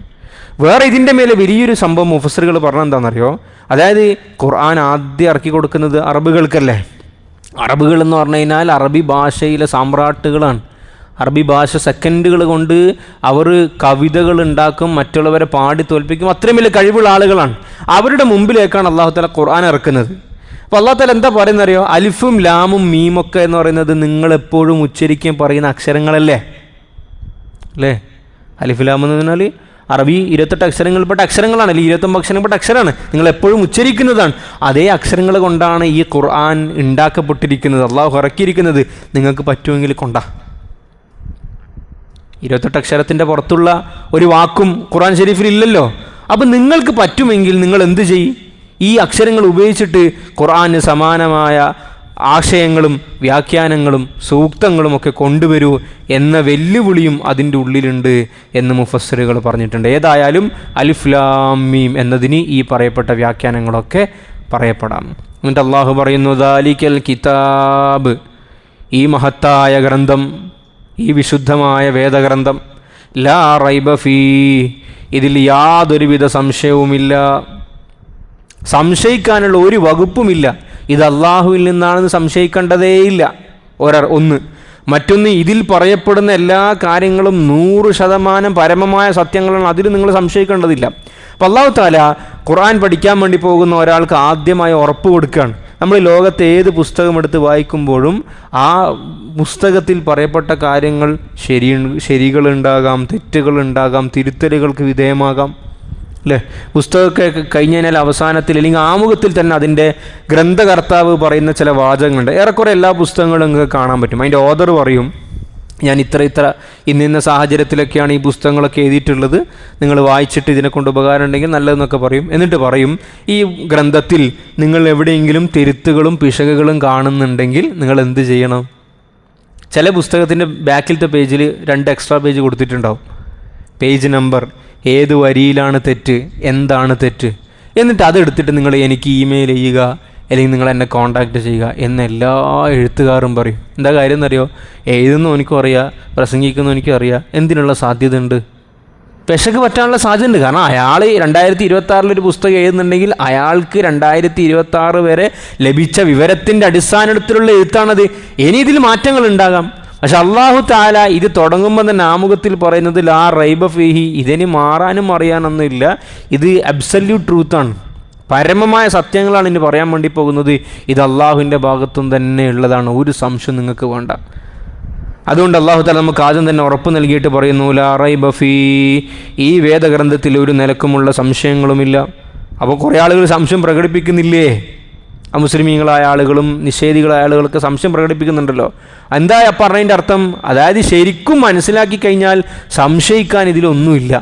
വേറെ ഇതിൻ്റെ മേലെ വലിയൊരു സംഭവം മുഫസ്സിറുകൾ പറഞ്ഞത് എന്താണെന്നറിയോ? അതായത് ഖുർആൻ ആദ്യം ഇറക്കി കൊടുക്കുന്നത് അറബുകൾക്കല്ലേ. അറബുകൾ എന്ന് പറഞ്ഞു കഴിഞ്ഞാൽ അറബി ഭാഷയിലെ സാമ്രാട്ടുകളാണ്. അറബി ഭാഷ സെക്കൻഡുകൾ കൊണ്ട് അവർ കവിതകൾ ഉണ്ടാക്കും, മറ്റുള്ളവരെ പാടി തോൽപ്പിക്കും, അത്രയും വലിയ കഴിവുള്ള ആളുകളാണ്. അവരുടെ മുമ്പിലേക്കാണ് അല്ലാഹു തആല ഖുർആൻ ഇറക്കുന്നത്. അപ്പോൾ അല്ലാഹു തആല എന്താ പറയുന്നറിയോ? അലിഫും ലാമും മീമൊക്കെ എന്ന് പറയുന്നത് നിങ്ങളെപ്പോഴും ഉച്ചരിക്കാൻ പറയുന്ന അക്ഷരങ്ങളല്ലേ അല്ലേ? അലിഫ് ലാം എന്ന് പറഞ്ഞാൽ അറബി 28 അക്ഷരങ്ങളിൽപ്പെട്ട അക്ഷരങ്ങളാണ്, അല്ലെങ്കിൽ 29 അക്ഷരങ്ങളിൽപ്പെട്ട അക്ഷരമാണ്, നിങ്ങൾ എപ്പോഴും ഉച്ചരിക്കുന്നതാണ്. അതേ അക്ഷരങ്ങൾ കൊണ്ടാണ് ഈ ഖുർആൻ ഉണ്ടാക്കപ്പെട്ടിരിക്കുന്നത്, അള്ളാഹു ഇറക്കിയിരിക്കുന്നത്. നിങ്ങൾക്ക് പറ്റുമെങ്കിൽ കൊണ്ടാ. 28 അക്ഷരത്തിൻ്റെ പുറത്തുള്ള ഒരു വാക്കും ഖുർആൻ ഷരീഫിൽ ഇല്ലല്ലോ. അപ്പം നിങ്ങൾക്ക് പറ്റുമെങ്കിൽ നിങ്ങൾ എന്ത് ചെയ്യും? ഈ അക്ഷരങ്ങൾ ഉപയോഗിച്ചിട്ട് ഖുർആന് സമാനമായ ആശയങ്ങളും വ്യാഖ്യാനങ്ങളും സൂക്തങ്ങളും ഒക്കെ കൊണ്ടുവരൂ എന്ന വെല്ലുവിളിയും അതിൻ്റെ ഉള്ളിലുണ്ട് എന്ന് മുഫസ്സിറുകൾ പറഞ്ഞിട്ടുണ്ട്. ഏതായാലും അലിഫ് ലാം മീം എന്നതിന് ഈ പറയപ്പെട്ട വ്യാഖ്യാനങ്ങളൊക്കെ പറയപ്പെടാം. എന്നിട്ട് അള്ളാഹു പറയുന്നു, ദാലിക്കൽ കിതാബ്, ഈ മഹത്തായ ഗ്രന്ഥം, ഈ വിശുദ്ധമായ വേദഗ്രന്ഥം, ലാ റൈബ ഫീ, ഇതിൽ യാതൊരുവിധ സംശയവുമില്ല, സംശയിക്കാനുള്ള ഒരു വകുപ്പുമില്ല. ഇത് അള്ളാഹുവിൽ നിന്നാണെന്ന് സംശയിക്കേണ്ടതേയില്ല. ഒന്ന്. മറ്റൊന്ന്, ഇതിൽ പറയപ്പെടുന്ന എല്ലാ കാര്യങ്ങളും 100% പരമമായ സത്യങ്ങളാണ്. അതിൽ നിങ്ങൾ സംശയിക്കേണ്ടതില്ല. അപ്പോൾ അല്ലാഹു തആല ഖുർആൻ പഠിക്കാൻ വേണ്ടി പോകുന്ന ഒരാൾക്ക് ആദ്യമായി ഉറപ്പ് കൊടുക്കുകയാണ്. നമ്മൾ ലോകത്തെ ഏത് പുസ്തകം എടുത്ത് വായിക്കുമ്പോഴും ആ പുസ്തകത്തിൽ പറയപ്പെട്ട കാര്യങ്ങൾ ശരികളുണ്ടാകാം, തെറ്റുകളുണ്ടാകാം, തിരുത്തലുകൾക്ക് വിധേയമാകാം, അല്ലേ? പുസ്തകമൊക്കെ കഴിഞ്ഞ് കഴിഞ്ഞാൽ അവസാനത്തിൽ അല്ലെങ്കിൽ ആമുഖത്തിൽ തന്നെ അതിൻ്റെ ഗ്രന്ഥകർത്താവ് പറയുന്ന ചില വാചകങ്ങളുണ്ട്. ഏറെക്കുറെ എല്ലാ പുസ്തകങ്ങളും നിങ്ങൾക്ക് കാണാൻ പറ്റും. അതിൻ്റെ ഓഥർ പറയും, ഞാൻ ഇത്ര ഇന്ന സാഹചര്യത്തിലൊക്കെയാണ് ഈ പുസ്തകങ്ങളൊക്കെ എഴുതിയിട്ടുള്ളത്, നിങ്ങൾ വായിച്ചിട്ട് ഇതിനെക്കൊണ്ട് ഉപകാരം ഉണ്ടെങ്കിൽ നല്ലതെന്നൊക്കെ പറയും. എന്നിട്ട് പറയും, ഈ ഗ്രന്ഥത്തിൽ നിങ്ങൾ എവിടെയെങ്കിലും തിരുത്തുകളും പിശകുകളും കാണുന്നുണ്ടെങ്കിൽ നിങ്ങൾ എന്ത് ചെയ്യണം? ചില പുസ്തകത്തിൻ്റെ ബാക്കിലത്തെ പേജിൽ 2 എക്സ്ട്രാ പേജ് കൊടുത്തിട്ടുണ്ടാവും. പേജ് നമ്പർ, ഏത് വരിയിലാണ് തെറ്റ്, എന്താണ് തെറ്റ്, എന്നിട്ട് അതെടുത്തിട്ട് നിങ്ങൾ എനിക്ക് ഇമെയിൽ ചെയ്യുക, അല്ലെങ്കിൽ നിങ്ങൾ എന്നെ കോൺടാക്റ്റ് ചെയ്യുക എന്ന് എല്ലാ എഴുത്തുകാരും പറയും. എന്താ കാര്യം എന്നറിയോ? എഴുതുന്ന എനിക്കും അറിയാം, പ്രസംഗിക്കുന്ന എനിക്കും അറിയാം, എന്തിനുള്ള സാധ്യത ഉണ്ട്? പെശക് പറ്റാനുള്ള സാധ്യത ഉണ്ട്. കാരണം അയാൾ 2026 പുസ്തകം എഴുതുന്നുണ്ടെങ്കിൽ അയാൾക്ക് 2026 വരെ ലഭിച്ച വിവരത്തിൻ്റെ അടിസ്ഥാനത്തിലുള്ള എഴുത്താണത്. ഇനി ഇതിൽ മാറ്റങ്ങൾ ഉണ്ടാകാം. പക്ഷെ അല്ലാഹു തആല ഇത് തുടങ്ങുമ്പോൾ തന്നെ ആമുഖത്തിൽ പറയുന്നത് ലാ റൈബ ഫീഹി, ഇതിന് മാറാനും അറിയാനൊന്നുമില്ല, ഇത് അബ്സല്യൂട്ട് ട്രൂത്താണ്, പരമമായ സത്യങ്ങളാണ് ഇനി പറയാൻ വേണ്ടി പോകുന്നത്. ഇത് അള്ളാഹുവിൻ്റെ ഭാഗത്തും തന്നെ ഉള്ളതാണ്, ഒരു സംശയം നിങ്ങൾക്ക് വേണ്ട. അതുകൊണ്ട് അല്ലാഹു തആല നമുക്ക് ആദ്യം തന്നെ ഉറപ്പ് നൽകിയിട്ട് പറയുന്നു, ലാ റൈബ ഫീ, ഈ വേദഗ്രന്ഥത്തിൽ ഒരു നിലക്കുമുള്ള സംശയങ്ങളുമില്ല. അപ്പോൾ കുറേ ആളുകൾ സംശയം പ്രകടിപ്പിക്കുന്നില്ലേ? അമുസ്ലിമീങ്ങളായ ആളുകളും നിഷേധികളായ ആളുകളൊക്കെ സംശയം പ്രകടിപ്പിക്കുന്നുണ്ടല്ലോ. എന്താ പറഞ്ഞതിൻ്റെ അർത്ഥം? അതായത് ശരിക്കും മനസ്സിലാക്കി കഴിഞ്ഞാൽ സംശയിക്കാൻ ഇതിലൊന്നുമില്ല,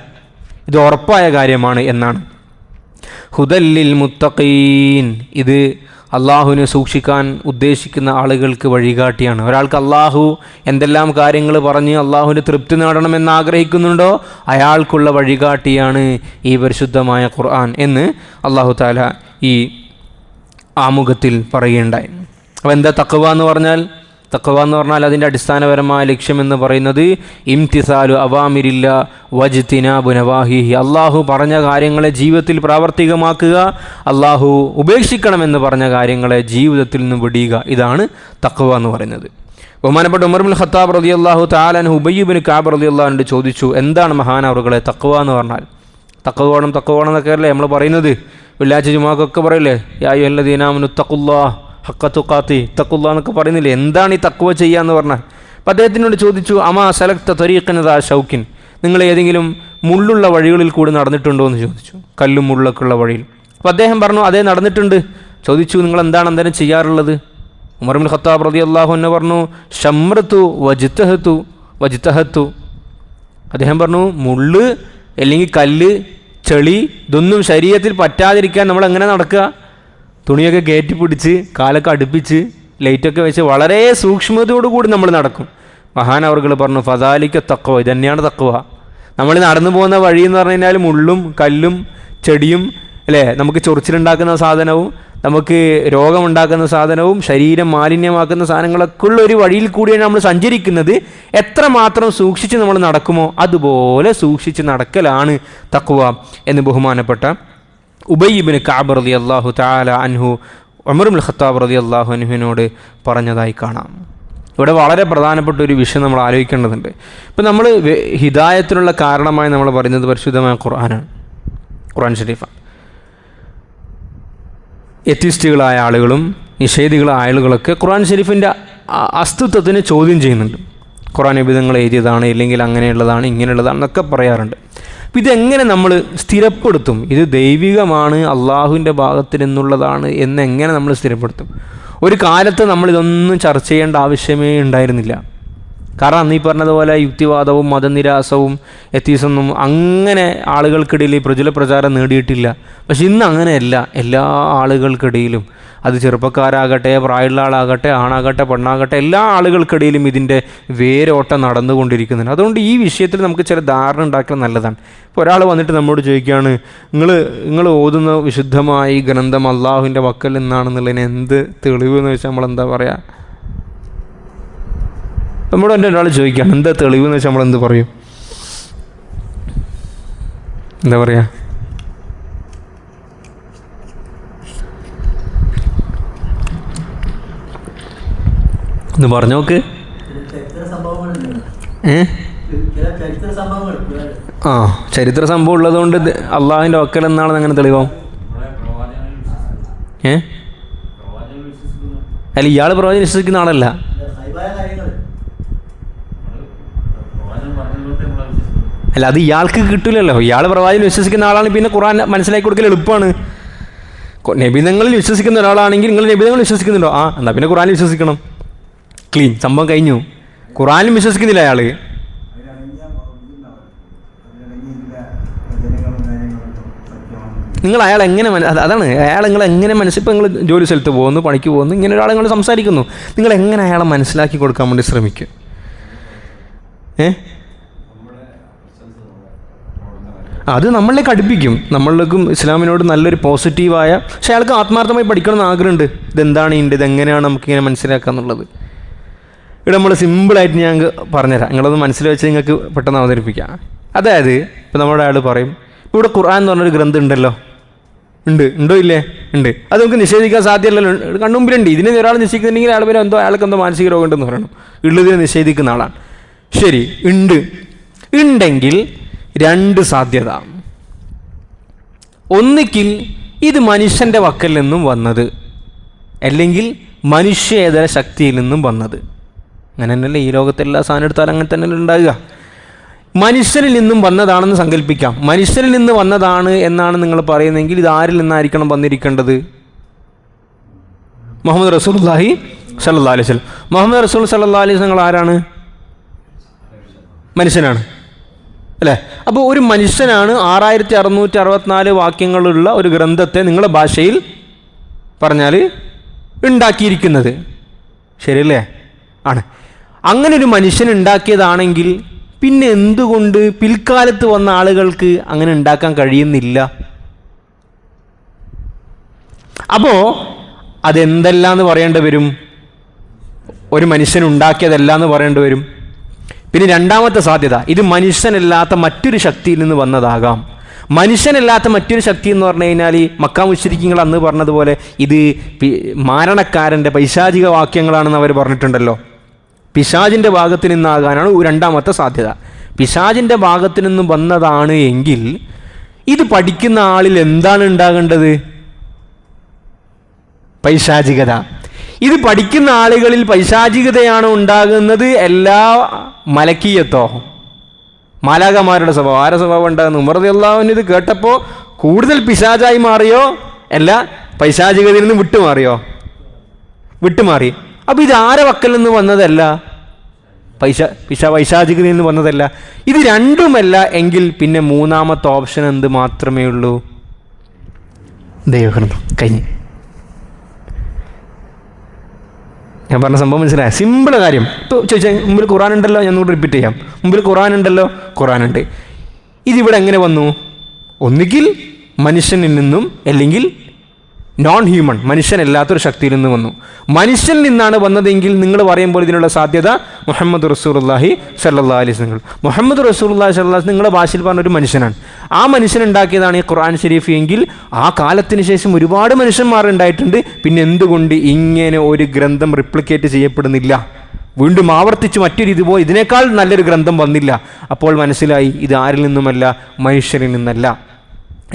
ഇത് ഉറപ്പായ കാര്യമാണ് എന്നാണ്. ഹുദല്ലിൽ മുത്തഖീൻ, ഇത് അള്ളാഹുവിനെ സൂക്ഷിക്കാൻ ഉദ്ദേശിക്കുന്ന ആളുകൾക്ക് വഴികാട്ടിയാണ്. ഒരാൾക്ക് അള്ളാഹു എന്തെല്ലാം കാര്യങ്ങൾ പറഞ്ഞ് അള്ളാഹുവിൻ്റെ തൃപ്തി നേടണമെന്ന് ആഗ്രഹിക്കുന്നുണ്ടോ അയാൾക്കുള്ള വഴികാട്ടിയാണ് ഈ പരിശുദ്ധമായ ഖുർആൻ എന്ന് അള്ളാഹു തആല ഈ ആമുഖത്തിൽ പറയുകയുണ്ടായി. അപ്പോൾ എന്താ തഖ്വ എന്ന് പറഞ്ഞാൽ? തഖ്വ എന്ന് പറഞ്ഞാൽ അതിൻ്റെ അടിസ്ഥാനപരമായ ലക്ഷ്യമെന്ന് പറയുന്നത് ഇംതിസാലു അവാമിരില്ല വജ്തിനാബു നവാഹിഹി, അള്ളാഹു പറഞ്ഞ കാര്യങ്ങളെ ജീവിതത്തിൽ പ്രാവർത്തികമാക്കുക, അള്ളാഹു ഉപേക്ഷിക്കണമെന്ന് പറഞ്ഞ കാര്യങ്ങളെ ജീവിതത്തിൽ നിന്ന് വിടുക. ഇതാണ് തഖ്വ എന്ന് പറയുന്നത്. ബഹുമാനപ്പെട്ട ഉമർ ഇബ്നുൽ ഖത്താബ് റളിയല്ലാഹു തആല അൻഹു ഉബയ്യ് ഇബ്നു കഅബ് റളിയല്ലാഹു അൻഹു ചോദിച്ചു, എന്താണ് മഹാനവറുകളെ തഖ്വ എന്ന് പറഞ്ഞാൽ? തഖ്വ വേണം എന്നൊക്കെ അല്ലേ നമ്മൾ പറയുന്നത്? വെള്ളിയാഴ്ച ജുമാക്കൊക്കെ പറയില്ലേ, യാ അയ്യുഹല്ലദീന ആമനു തഖുല്ലാഹ് ഹഖ്ക തുഖാത്തി, തഖുല്ലാഹ് എന്നൊക്കെ പറയുന്നില്ലേ? എന്താണ് ഈ തഖ്വ ചെയ്യുക എന്ന് പറഞ്ഞാൽ? അപ്പോൾ അദ്ദേഹത്തിനോട് ചോദിച്ചു, അമാ സലക്ത ത്വരീഖൻ ദാ ഷൗക്കിൻ, നിങ്ങൾ ഏതെങ്കിലും മുള്ളുള്ള വഴികളിൽ കൂടി നടന്നിട്ടുണ്ടോ എന്ന് ചോദിച്ചു. കല്ലും മുള്ളൊക്കെ ഉള്ള വഴിയിൽ. അപ്പോൾ അദ്ദേഹം പറഞ്ഞു, അതേ നടന്നിട്ടുണ്ട്. ചോദിച്ചു, നിങ്ങൾ എന്താണ് അന്നേരം ചെയ്യാറുള്ളത്? ഉമർ ഇബ്നുൽ ഖത്താബ് റളിയല്ലാഹു അൻഹു പറഞ്ഞു, ശംറതു വജ്തഹത്തു. അദ്ദേഹം പറഞ്ഞു, മുള്ള് അല്ലെങ്കിൽ കല്ല്, ചെളി, ഇതൊന്നും ശരീരത്തിൽ പറ്റാതിരിക്കാൻ നമ്മൾ എങ്ങനെ നടക്കുക? തുണിയൊക്കെ കയറ്റി പിടിച്ച് കാലൊക്കെ അടുപ്പിച്ച് ലൈറ്റൊക്കെ വെച്ച് വളരെ സൂക്ഷ്മതയോടുകൂടി നമ്മൾ നടക്കും. മഹാനവറുകൾ പറഞ്ഞു, ഫദാലിക തഖ്വ, ഇതന്നെയാണ് തഖ്വ. നമ്മൾ നടന്നു പോകുന്ന വഴി എന്ന് പറഞ്ഞു കഴിഞ്ഞാൽ മുള്ളും കല്ലും ചെടിയും അല്ലേ, നമുക്ക് ചൊറിച്ചിലുണ്ടാക്കുന്ന സാധനവും നമുക്ക് രോഗമുണ്ടാക്കുന്ന സാധനവും ശരീരം മാലിന്യമാക്കുന്ന സാധനങ്ങളൊക്കെ ഉള്ള ഒരു വഴിയിൽ കൂടിയാണ് നമ്മൾ സഞ്ചരിക്കുന്നത്. എത്രമാത്രം സൂക്ഷിച്ച് നമ്മൾ നടക്കുമോ അതുപോലെ സൂക്ഷിച്ച് നടക്കലാണ് തഖ്വ എന്ന് ബഹുമാനപ്പെട്ട ഉബയ്യ് ഇബ്നു കഅബ് റളിയല്ലാഹു തആല അൻഹു ഉമർ ഇബ്നുൽ ഖത്താബ് റളിയല്ലാഹു അൻഹുവിനോട് പറഞ്ഞതായി കാണാം. ഇവിടെ വളരെ പ്രധാനപ്പെട്ട ഒരു വിഷയം നമ്മൾ ആലോചിക്കേണ്ടതുണ്ട്. ഇപ്പം നമ്മൾ ഹിദായത്തിനുള്ള കാരണമായി നമ്മൾ പറയുന്നത് പരിശുദ്ധമായ ഖുർആനാണ്, ഖുർആൻ ഷരീഫാണ്. എത്തിസ്റ്റുകളായ ആളുകളും നിഷേധികളായ ആളുകളൊക്കെ ഖുർആൻ ഷരീഫിൻ്റെ അസ്തിത്വത്തിന് ചോദ്യം ചെയ്യുന്നുണ്ട്. ഖുർആൻ വിധങ്ങൾ എഴുതിയതാണ്, ഇല്ലെങ്കിൽ അങ്ങനെയുള്ളതാണ്, ഇങ്ങനെയുള്ളതാണെന്നൊക്കെ പറയാറുണ്ട്. അപ്പോൾ ഇതെങ്ങനെ നമ്മൾ സ്ഥിരപ്പെടുത്തും? ഇത് ദൈവികമാണ്, അള്ളാഹുവിൻ്റെ ഭാഗത്തിൽ നിന്നുള്ളതാണ് എന്നെങ്ങനെ നമ്മൾ സ്ഥിരപ്പെടുത്തും? ഒരു കാലത്ത് നമ്മളിതൊന്നും ചർച്ച ചെയ്യേണ്ട ആവശ്യമേ ഉണ്ടായിരുന്നില്ല. കാരണം അന്ന് ഈ പറഞ്ഞതുപോലെ യുക്തിവാദവും മതനിരാസവും എത്തീസൊന്നും അങ്ങനെ ആളുകൾക്കിടയിൽ പ്രചുര പ്രചാരം നേടിയിട്ടില്ല. പക്ഷെ ഇന്ന് അങ്ങനെയല്ല. എല്ലാ ആളുകൾക്കിടയിലും, അത് ചെറുപ്പക്കാരാകട്ടെ, പ്രായമുള്ള ആളാകട്ടെ, ആണാകട്ടെ, പെണ്ണാകട്ടെ, എല്ലാ ആളുകൾക്കിടയിലും ഇതിൻ്റെ വേരോട്ടം നടന്നുകൊണ്ടിരിക്കുന്നുണ്ട്. അതുകൊണ്ട് ഈ വിഷയത്തിൽ നമുക്ക് ചില ധാരണ ഉണ്ടാക്കുന്നത് നല്ലതാണ്. ഇപ്പോൾ ഒരാൾ വന്നിട്ട് നമ്മോട് ചോദിക്കുകയാണ്, നിങ്ങൾ ഓതുന്ന വിശുദ്ധമായ ഈ ഗ്രന്ഥം അള്ളാഹുവിൻ്റെ വക്കൽ നിന്നാണെന്നുള്ളതിന് എന്ത് തെളിവ് എന്ന് വെച്ചാൽ നമ്മളെന്താ പറയുക? നമ്മുടെ എൻ്റെ ഒരാൾ ചോദിക്കുകയാണ് എന്താ തെളിവ് എന്ന് വെച്ചാൽ നമ്മളെന്ത് പറയും? എന്താ പറയുക? ഒന്ന് പറഞ്ഞു നോക്ക്. ആ, ചരിത്ര സംഭവം ഉള്ളതുകൊണ്ട് അള്ളാഹുവിൻ്റെ വക്കൽ എന്നാണെന്ന് അങ്ങനെ തെളിവാവും. അല്ല, ഇയാൾ പ്രവാചകൻ വിശ്വസിക്കുന്ന ആളല്ല. അല്ല, അത് ഇയാൾക്ക് കിട്ടില്ലല്ലോ. ഇയാൾ പ്രവാചകൻ വിശ്വസിക്കുന്ന ആളാണ്, പിന്നെ ഖുർആൻ മനസ്സിലാക്കി കൊടുക്കൽ എളുപ്പമാണ്. നബിതങ്ങളിൽ വിശ്വസിക്കുന്ന ഒരാളാണെങ്കിൽ നിങ്ങൾ നബിതങ്ങൾ വിശ്വസിക്കുന്നുണ്ടോ? ആ, എന്നാൽ പിന്നെ ഖുർആനിൽ വിശ്വസിക്കണം. ക്ലീൻ, സംഭവം കഴിഞ്ഞു. ഖുർആനിലും വിശ്വസിക്കുന്നില്ല അയാൾ. നിങ്ങൾ അയാൾ എങ്ങനെ അതാണ് അയാൾ നിങ്ങൾ എങ്ങനെ ഇപ്പം നിങ്ങൾ ജോലി സ്ഥലത്ത് പോകുന്നു, പണിക്ക് പോകുന്നു, ഇങ്ങനെ ഒരാളെ നിങ്ങൾ സംസാരിക്കുന്നു, നിങ്ങൾ എങ്ങനെ അയാളെ മനസ്സിലാക്കി കൊടുക്കാൻ വേണ്ടി ശ്രമിക്കും? അത് നമ്മളിലേക്ക് അടുപ്പിക്കും. നമ്മളിലേക്കും ഇസ്ലാമിനോട് നല്ലൊരു പോസിറ്റീവായ, പക്ഷെ അയാൾക്ക് ആത്മാർത്ഥമായി പഠിക്കണമെന്ന് ആഗ്രഹമുണ്ട്. ഇതെന്താണ് ഇതിൻ്റെ, ഇതെങ്ങനെയാണ് നമുക്കിങ്ങനെ മനസ്സിലാക്കുക എന്നുള്ളത്. ഇവിടെ നമ്മൾ സിമ്പിളായിട്ട് ഞാൻ പറഞ്ഞുതരാം, നിങ്ങളൊന്ന് മനസ്സിൽ വെച്ച് നിങ്ങൾക്ക് പെട്ടെന്ന് അവതരിപ്പിക്കാം. അതായത് ഇപ്പോൾ നമ്മുടെ അയാൾ പറയും, ഇവിടെ ഖുർആൻ എന്ന് പറഞ്ഞൊരു ഗ്രന്ഥം ഉണ്ടല്ലോ, ഉണ്ടോ ഇല്ലേ? ഉണ്ട്. അത് നമുക്ക് നിഷേധിക്കാൻ സാധ്യമല്ലല്ലോ, കണ്ണുമ്പിലുണ്ട്. ഇതിനെ ഒരാൾ നിശ്ചയിക്കുന്നുണ്ടെങ്കിൽ അയാൾ പിന്നെ അയാൾക്ക് എന്തോ മാനസിക രോഗം ഉണ്ടെന്ന് പറയണം. ഉള്ളതിനെ നിഷേധിക്കുന്ന ആളാണ്. ശരി, ഉണ്ടെങ്കിൽ രണ്ട് സാധ്യത. ഒന്നിക്കിൽ ഇത് മനുഷ്യൻ്റെ വക്കൽ നിന്നും വന്നത്, അല്ലെങ്കിൽ മനുഷ്യേതര ശക്തിയിൽ നിന്നും വന്നത്. അങ്ങനെ തന്നെയല്ലേ ഈ ലോകത്തെ എല്ലാ സാധനം എടുത്താലും അങ്ങനെ തന്നെ ഉണ്ടാകുക. മനുഷ്യനിൽ നിന്നും വന്നതാണെന്ന് സങ്കല്പിക്കാം. മനുഷ്യനിൽ നിന്ന് വന്നതാണ് എന്നാണ് നിങ്ങൾ പറയുന്നതെങ്കിൽ ഇത് ആരിൽ നിന്നായിരിക്കണം വന്നിരിക്കേണ്ടത്? മുഹമ്മദ് റസൂലുള്ളാഹി സ്വല്ലല്ലാഹു അലൈഹി വസല്ലം. മുഹമ്മദ് റസൂൽ സ്വല്ലല്ലാഹു അലൈഹി വസല്ലം ആരാണ്? മനുഷ്യനാണ് അല്ലേ? അപ്പോൾ ഒരു മനുഷ്യനാണ് 6664 വാക്യങ്ങളുള്ള ഒരു ഗ്രന്ഥത്തെ നിങ്ങളുടെ ഭാഷയിൽ പറഞ്ഞാൽ ഉണ്ടാക്കിയിരിക്കുന്നത്. ശരിയല്ലേ? ആണ്. അങ്ങനെ ഒരു മനുഷ്യൻ ഉണ്ടാക്കിയതാണെങ്കിൽ പിന്നെ എന്തുകൊണ്ട് പിൽക്കാലത്ത് വന്ന ആളുകൾക്ക് അങ്ങനെ ഉണ്ടാക്കാൻ കഴിയുന്നില്ല? അപ്പോൾ അതെന്തെല്ലാന്ന് പറയേണ്ടി വരും? ഒരു മനുഷ്യൻ ഉണ്ടാക്കിയതല്ലാന്ന് പറയേണ്ടി വരും. പിന്നെ രണ്ടാമത്തെ സാധ്യത, ഇത് മനുഷ്യനല്ലാത്ത മറ്റൊരു ശക്തിയിൽ നിന്ന് വന്നതാകാം. മനുഷ്യനല്ലാത്ത മറ്റൊരു ശക്തി എന്ന് പറഞ്ഞു കഴിഞ്ഞാൽ മക്കാ മുശ്രിക്കുകൾ അന്ന് പറഞ്ഞതുപോലെ ഇത് മാരണക്കാരൻ്റെ പൈശാചിക വാക്യങ്ങളാണെന്ന് അവർ പറഞ്ഞിട്ടുണ്ടല്ലോ. പിശാചിൻ്റെ ഭാഗത്ത് നിന്നാകാനാണ് രണ്ടാമത്തെ സാധ്യത. പിശാചിൻ്റെ ഭാഗത്ത് നിന്നും വന്നതാണ് എങ്കിൽ ഇത് പഠിക്കുന്ന ആളിൽ എന്താണ് ഉണ്ടാകേണ്ടത്? പൈശാചികത. ഇത് പഠിക്കുന്ന ആളുകളിൽ പൈശാചികതയാണ് ഉണ്ടാകുന്നത്. എല്ലാ മലക്കീയത്തോ, മാലാകമാരുടെ സ്വഭാവം, ആരുടെ സ്വഭാവം ഉണ്ടാകുന്നത്? ഉമർ റളിയല്ലാഹു അൻഹു ഇത് കേട്ടപ്പോൾ കൂടുതൽ പിശാചായി മാറിയോ, അല്ല പൈശാചികതയിൽ നിന്ന് വിട്ടുമാറി. അപ്പോൾ ഇത് ആരെ വക്കൽ നിന്ന് വന്നതല്ല, പൈശാചികതയിൽ നിന്ന് വന്നതല്ല. ഇത് രണ്ടുമല്ല എങ്കിൽ പിന്നെ മൂന്നാമത്തെ ഓപ്ഷൻ എന്ത് മാത്രമേ ഉള്ളൂ? ദൈവഗ്രന്ഥം. കഴിഞ്ഞ്. ഞാൻ പറഞ്ഞ സംഭവം മനസ്സിലായ? സിമ്പിൾ കാര്യം. ഇപ്പോൾ ചോദിച്ചാൽ മുമ്പിൽ ഖുർആൻ ഉണ്ടല്ലോ, ഞാൻ ഒന്നുകൂടി റിപ്പീറ്റ് ചെയ്യാം. മുമ്പിൽ ഖുർആൻ ഉണ്ടല്ലോ, ഖുർആൻ ഉണ്ട്. ഇതിവിടെ എങ്ങനെ വന്നു? ഒന്നുകിൽ മനുഷ്യനിൽ നിന്നും, അല്ലെങ്കിൽ നോൺ ഹ്യൂമൺ, മനുഷ്യനല്ലാത്തൊരു ശക്തിയിൽ നിന്ന് വന്നു. മനുഷ്യനിൽ നിന്നാണ് വന്നതെങ്കിൽ നിങ്ങൾ പറയുമ്പോൾ ഇതിനുള്ള സാധ്യത മുഹമ്മദ് റസൂലുള്ളാഹി സ്വല്ലല്ലാഹു അലൈഹി വസല്ലം. മുഹമ്മദ് റസൂലുള്ളാഹി സ്വല്ലല്ലാഹു അലൈഹി വസല്ലം നിങ്ങളുടെ ഭാഷയിൽ പറഞ്ഞൊരു മനുഷ്യനാണ്. ആ മനുഷ്യൻ ഉണ്ടാക്കിയതാണ് ഈ ഖുർആൻ ഷരീഫ് എങ്കിൽ ആ കാലത്തിന് ശേഷം ഒരുപാട് മനുഷ്യന്മാർ ഉണ്ടായിട്ടുണ്ട്. പിന്നെ എന്തുകൊണ്ട് ഇങ്ങനെ ഒരു ഗ്രന്ഥം റിപ്ലിക്കേറ്റ് ചെയ്യപ്പെടുന്നില്ല? വീണ്ടും ആവർത്തിച്ച് മറ്റൊരു ഇതുപോലെ ഇതിനേക്കാൾ നല്ലൊരു ഗ്രന്ഥം വന്നില്ല. അപ്പോൾ മനസ്സിലായി ഇത് ആരിൽ നിന്നുമല്ല, മനുഷ്യരിൽ നിന്നല്ല.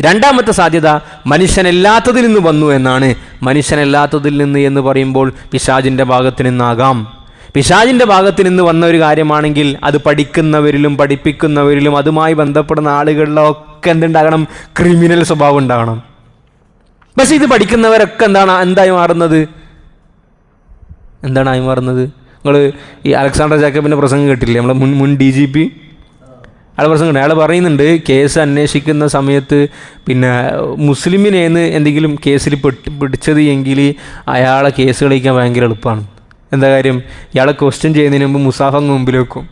രണ്ടാമത്തെ സാധ്യത മനുഷ്യനല്ലാത്തതിൽ നിന്ന് വന്നു എന്നാണ്. മനുഷ്യനല്ലാത്തതിൽ നിന്ന് എന്ന് പറയുമ്പോൾ പിശാചിൻ്റെ ഭാഗത്ത് നിന്നാകാം. പിശാചിൻ്റെ ഭാഗത്ത് നിന്ന് വന്ന ഒരു കാര്യമാണെങ്കിൽ അത് പഠിക്കുന്നവരിലും പഠിപ്പിക്കുന്നവരിലും അതുമായി ബന്ധപ്പെടുന്ന ആളുകളിലൊക്കെ എന്തുണ്ടാകണം? ക്രിമിനൽ സ്വഭാവം ഉണ്ടാകണം. പക്ഷേ ഇത് പഠിക്കുന്നവരൊക്കെ എന്തായി മാറുന്നത്? നിങ്ങൾ ഈ അലക്സാണ്ടർ ജാക്കബിൻ്റെ പ്രസംഗം കേട്ടില്ലേ? നമ്മളെ മുൻ DGP അയാൾ പ്രസംഗം അയാൾ പറയുന്നുണ്ട്, കേസ് അന്വേഷിക്കുന്ന സമയത്ത് പിന്നെ മുസ്ലിമിനേന്ന് എന്തെങ്കിലും കേസിൽ പിടിച്ചത് എങ്കിൽ അയാളെ കേസ് കളിക്കാൻ ഭയങ്കര എളുപ്പമാണ്. എന്താ കാര്യം? ഇയാളെ ക്വസ്റ്റ്യൻ ചെയ്യുന്നതിന് മുമ്പ് മുസാഫ് അങ്ങ് മുമ്പിൽ വെക്കും.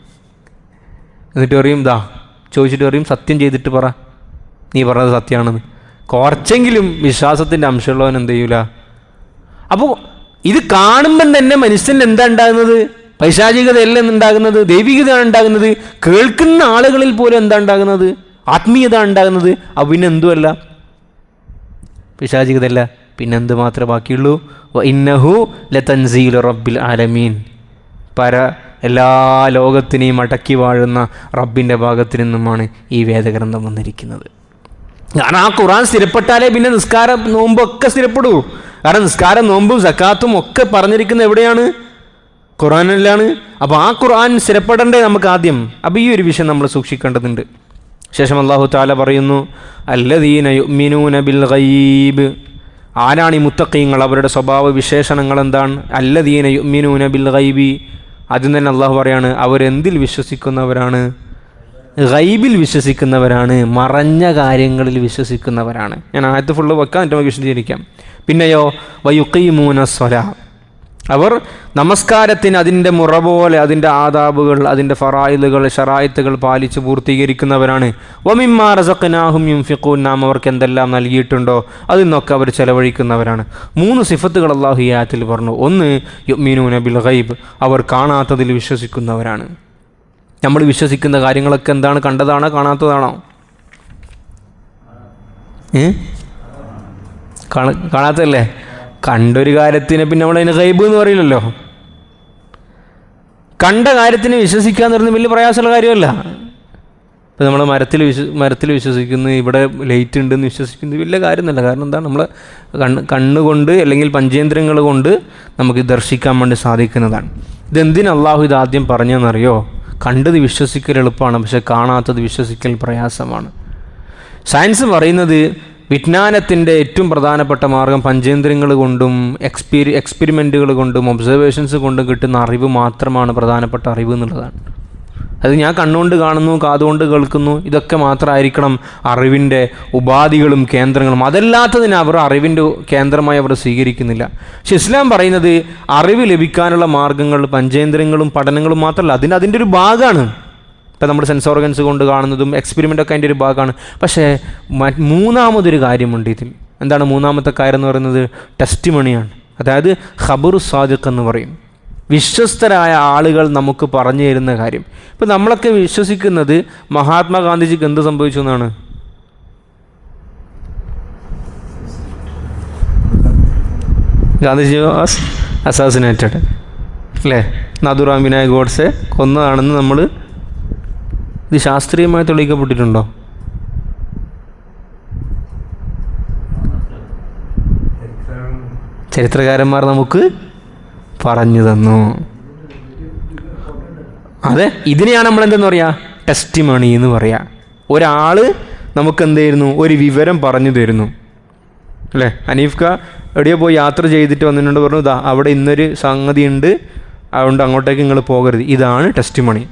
എന്നിട്ട് പറയും, ചോദിച്ചിട്ട് പറയും, സത്യം ചെയ്തിട്ട് പറ, നീ പറഞ്ഞത് സത്യമാണെന്ന്. കുറച്ചെങ്കിലും വിശ്വാസത്തിൻ്റെ അംശമുള്ളവൻ എന്ത് ചെയ്യൂല. അപ്പോൾ ഇത് കാണുമ്പം തന്നെ മനുഷ്യൻ എന്താ ഉണ്ടാകുന്നത്? പൈശാചികതയല്ല ഉണ്ടാകുന്നത്, ദൈവികതയാണ് ഉണ്ടാകുന്നത്. കേൾക്കുന്ന ആളുകളിൽ പോലും എന്താ ഉണ്ടാകുന്നത്? ആത്മീയത ഉണ്ടാകുന്നത്. അപ്പം പിന്നെ എന്തുമല്ല, പൈശാചികതയല്ല, പിന്നെന്ത് മാത്രമേ ബാക്കിയുള്ളൂ? ഇന്നഹു ലതൻസീലു റബ്ബിൽ ആലമീൻ, എല്ലാ ലോകത്തിനെയും അടക്കി വാഴുന്ന റബ്ബിൻ്റെ ഭാഗത്തു നിന്നുമാണ് ഈ വേദഗ്രന്ഥം വന്നിരിക്കുന്നത്. കാരണം ആ ഖുർആൻ സ്ഥിരപ്പെട്ടാലേ പിന്നെ നിസ്കാരം നോമ്പൊക്കെ സ്ഥിരപ്പെടൂ. കാരണം നിസ്കാരം നോമ്പും സക്കാത്തും ഒക്കെ പറഞ്ഞിരിക്കുന്നത് എവിടെയാണ്? ഖുർആനിലാണ്. അപ്പോൾ ആ ഖുർആൻ സ്ഥിരപ്പെടണ്ടേ നമുക്ക് ആദ്യം. അപ്പോൾ ഈ ഒരു വിഷയം നമ്മൾ സൂക്ഷിക്കേണ്ടതുണ്ട്. ശേഷം അല്ലാഹു തആല പറയുന്നു, അല്ലദീന യുഅ്മിനൂന ബിൽ ഗൈബ്. ആരാണ് ഈ മുത്തഖീങ്ങൾ? അവരുടെ സ്വഭാവ വിശേഷണങ്ങൾ എന്താണ്? അല്ലദീന യുഅ്മിനൂന ബിൽ ഗൈബി. ആദ്യം തന്നെ അള്ളാഹു പറയാണ്, അവരെന്തിൽ വിശ്വസിക്കുന്നവരാണ്? ഗൈബിൽ വിശ്വസിക്കുന്നവരാണ്, മറഞ്ഞ കാര്യങ്ങളിൽ വിശ്വസിക്കുന്നവരാണ്. ഞാൻ ആയത്ത് ഫുള്ള് വെക്കാം, എന്നിട്ട് നമുക്ക് വിശദീകരിക്കാം. പിന്നെയോ വയുഖീമൂന സ്വലാ, അവർ നമസ്കാരത്തിന് അതിൻ്റെ മുറ പോലെ അതിൻ്റെ ആദാബുകൾ, അതിൻ്റെ ഫറായിലുകൾ, ഷറായിത്തുകൾ പാലിച്ച് പൂർത്തീകരിക്കുന്നവരാണ്. വമിമ്മാ റസഖ്നാഹും യുൻഫിഖൂൻ, നാം അവർക്ക് എന്തെല്ലാം നൽകിയിട്ടുണ്ടോ അതിൽ നിന്നൊക്കെ അവർ ചെലവഴിക്കുന്നവരാണ്. 3 സിഫത്തുകൾ അല്ലാഹു ഈ ആയത്തിൽ പറഞ്ഞു. ഒന്ന്, യുഅ്മിനൂന ബിൽ ഗൈബ്, അവർ കാണാത്തതിൽ വിശ്വസിക്കുന്നവരാണ്. നമ്മൾ വിശ്വസിക്കുന്ന കാര്യങ്ങളൊക്കെ എന്താണ്? കണ്ടതാണോ കാണാത്തതാണോ? കാണാത്തല്ലേ? കണ്ടൊരു കാര്യത്തിന് പിന്നെ നമ്മളതിന് ഗൈബ് എന്ന് പറയില്ലല്ലോ. കണ്ട കാര്യത്തിന് വിശ്വസിക്കുക എന്ന് പറയുന്നത് വലിയ പ്രയാസമുള്ള കാര്യമല്ല. ഇപ്പം നമ്മൾ മരത്തിൽ വിശ്വസിക്കുന്നു, ഇവിടെ ലൈറ്റ് ഉണ്ടെന്ന് വിശ്വസിക്കുന്നത് വലിയ കാര്യമൊന്നുമല്ല. കാരണം എന്താണ്? നമ്മൾ കണ്ണുകൊണ്ട് അല്ലെങ്കിൽ പഞ്ചേന്ദ്രിയങ്ങൾ കൊണ്ട് നമുക്ക് ദർശിക്കാൻ വേണ്ടി സാധിക്കുന്നതാണ്. ഇതെന്തിന് അള്ളാഹു ഇത് ആദ്യം പറഞ്ഞതെന്നറിയോ? കണ്ടത് വിശ്വസിക്കൽ എളുപ്പമാണ്, പക്ഷെ കാണാത്തത് വിശ്വസിക്കൽ പ്രയാസമാണ്. സയൻസ് പറയുന്നത് വിജ്ഞാനത്തിൻ്റെ ഏറ്റവും പ്രധാനപ്പെട്ട മാർഗം പഞ്ചേന്ദ്രിയങ്ങൾ കൊണ്ടും എക്സ്പെരിമെൻറ്റുകൾ കൊണ്ടും ഒബ്സർവേഷൻസ് കൊണ്ടും കിട്ടുന്ന അറിവ് മാത്രമാണ് പ്രധാനപ്പെട്ട അറിവ് എന്നുള്ളതാണ്. അത് ഞാൻ കണ്ണുകൊണ്ട് കാണുന്നു, കാതുകൊണ്ട് കേൾക്കുന്നു, ഇതൊക്കെ മാത്രമായിരിക്കണം അറിവിൻ്റെ ഉപാധികളും കേന്ദ്രങ്ങളും. അതല്ലാത്തതിന് അവർ അറിവിൻ്റെ കേന്ദ്രമായി അവർ സ്വീകരിക്കുന്നില്ല. പക്ഷെ ഇസ്ലാം പറയുന്നത് അറിവ് ലഭിക്കാനുള്ള മാർഗങ്ങൾ പഞ്ചേന്ദ്രിയങ്ങളും പഠനങ്ങളും മാത്രമല്ല, അതിൻ്റെ ഒരു ഭാഗമാണ്. ഇപ്പം നമ്മൾ സെൻസ് ഓർഗൻസ് കൊണ്ട് കാണുന്നതും എക്സ്പെരിമെൻ്റൊക്കെ അതിൻ്റെ ഒരു ഭാഗമാണ്. പക്ഷേ മൂന്നാമതൊരു കാര്യമുണ്ട് ഇതിൽ. എന്താണ് മൂന്നാമത്തെ കാര്യം എന്ന് പറയുന്നത്? ടെസ്റ്റിമണിയാണ്. അതായത് ഖബറു സാദിഖ് എന്ന് പറയും. വിശ്വസ്തരായ ആളുകൾ നമുക്ക് പറഞ്ഞു തരുന്ന കാര്യം. ഇപ്പം നമ്മളൊക്കെ വിശ്വസിക്കുന്നത് മഹാത്മാഗാന്ധിജിക്ക് എന്ത് സംഭവിച്ചു എന്നാണ്. ഗാന്ധിജി അസാസിനേറ്റഡ് അല്ലേ? നാഥുറാം വിനായക് ഗോഡ്സെ കൊന്നതാണെന്ന് നമ്മൾ ഇത് ശാസ്ത്രീയമായി തെളിയിക്കപ്പെട്ടിട്ടുണ്ടോ? ചരിത്രകാരന്മാർ നമുക്ക് പറഞ്ഞു തന്നു. അതെ, ഇതിനെയാണ് നമ്മൾ എന്തെന്ന് പറയുക? ടെസ്റ്റിമണി എന്ന് പറയുക. ഒരാൾ നമുക്ക് എന്ത് ചെയ്യുന്നു? ഒരു വിവരം പറഞ്ഞു തരുന്നു അല്ലേ? ഹനീഫ്ക എവിടെയോ പോയി യാത്ര ചെയ്തിട്ട് വന്നിട്ടുണ്ട്, പറഞ്ഞു ഇതാ അവിടെ ഇന്നൊരു സംഗതി ഉണ്ട്, അതുകൊണ്ട് അങ്ങോട്ടേക്ക് നിങ്ങൾ പോകരുത്. ഇതാണ് ടെസ്റ്റിമണി.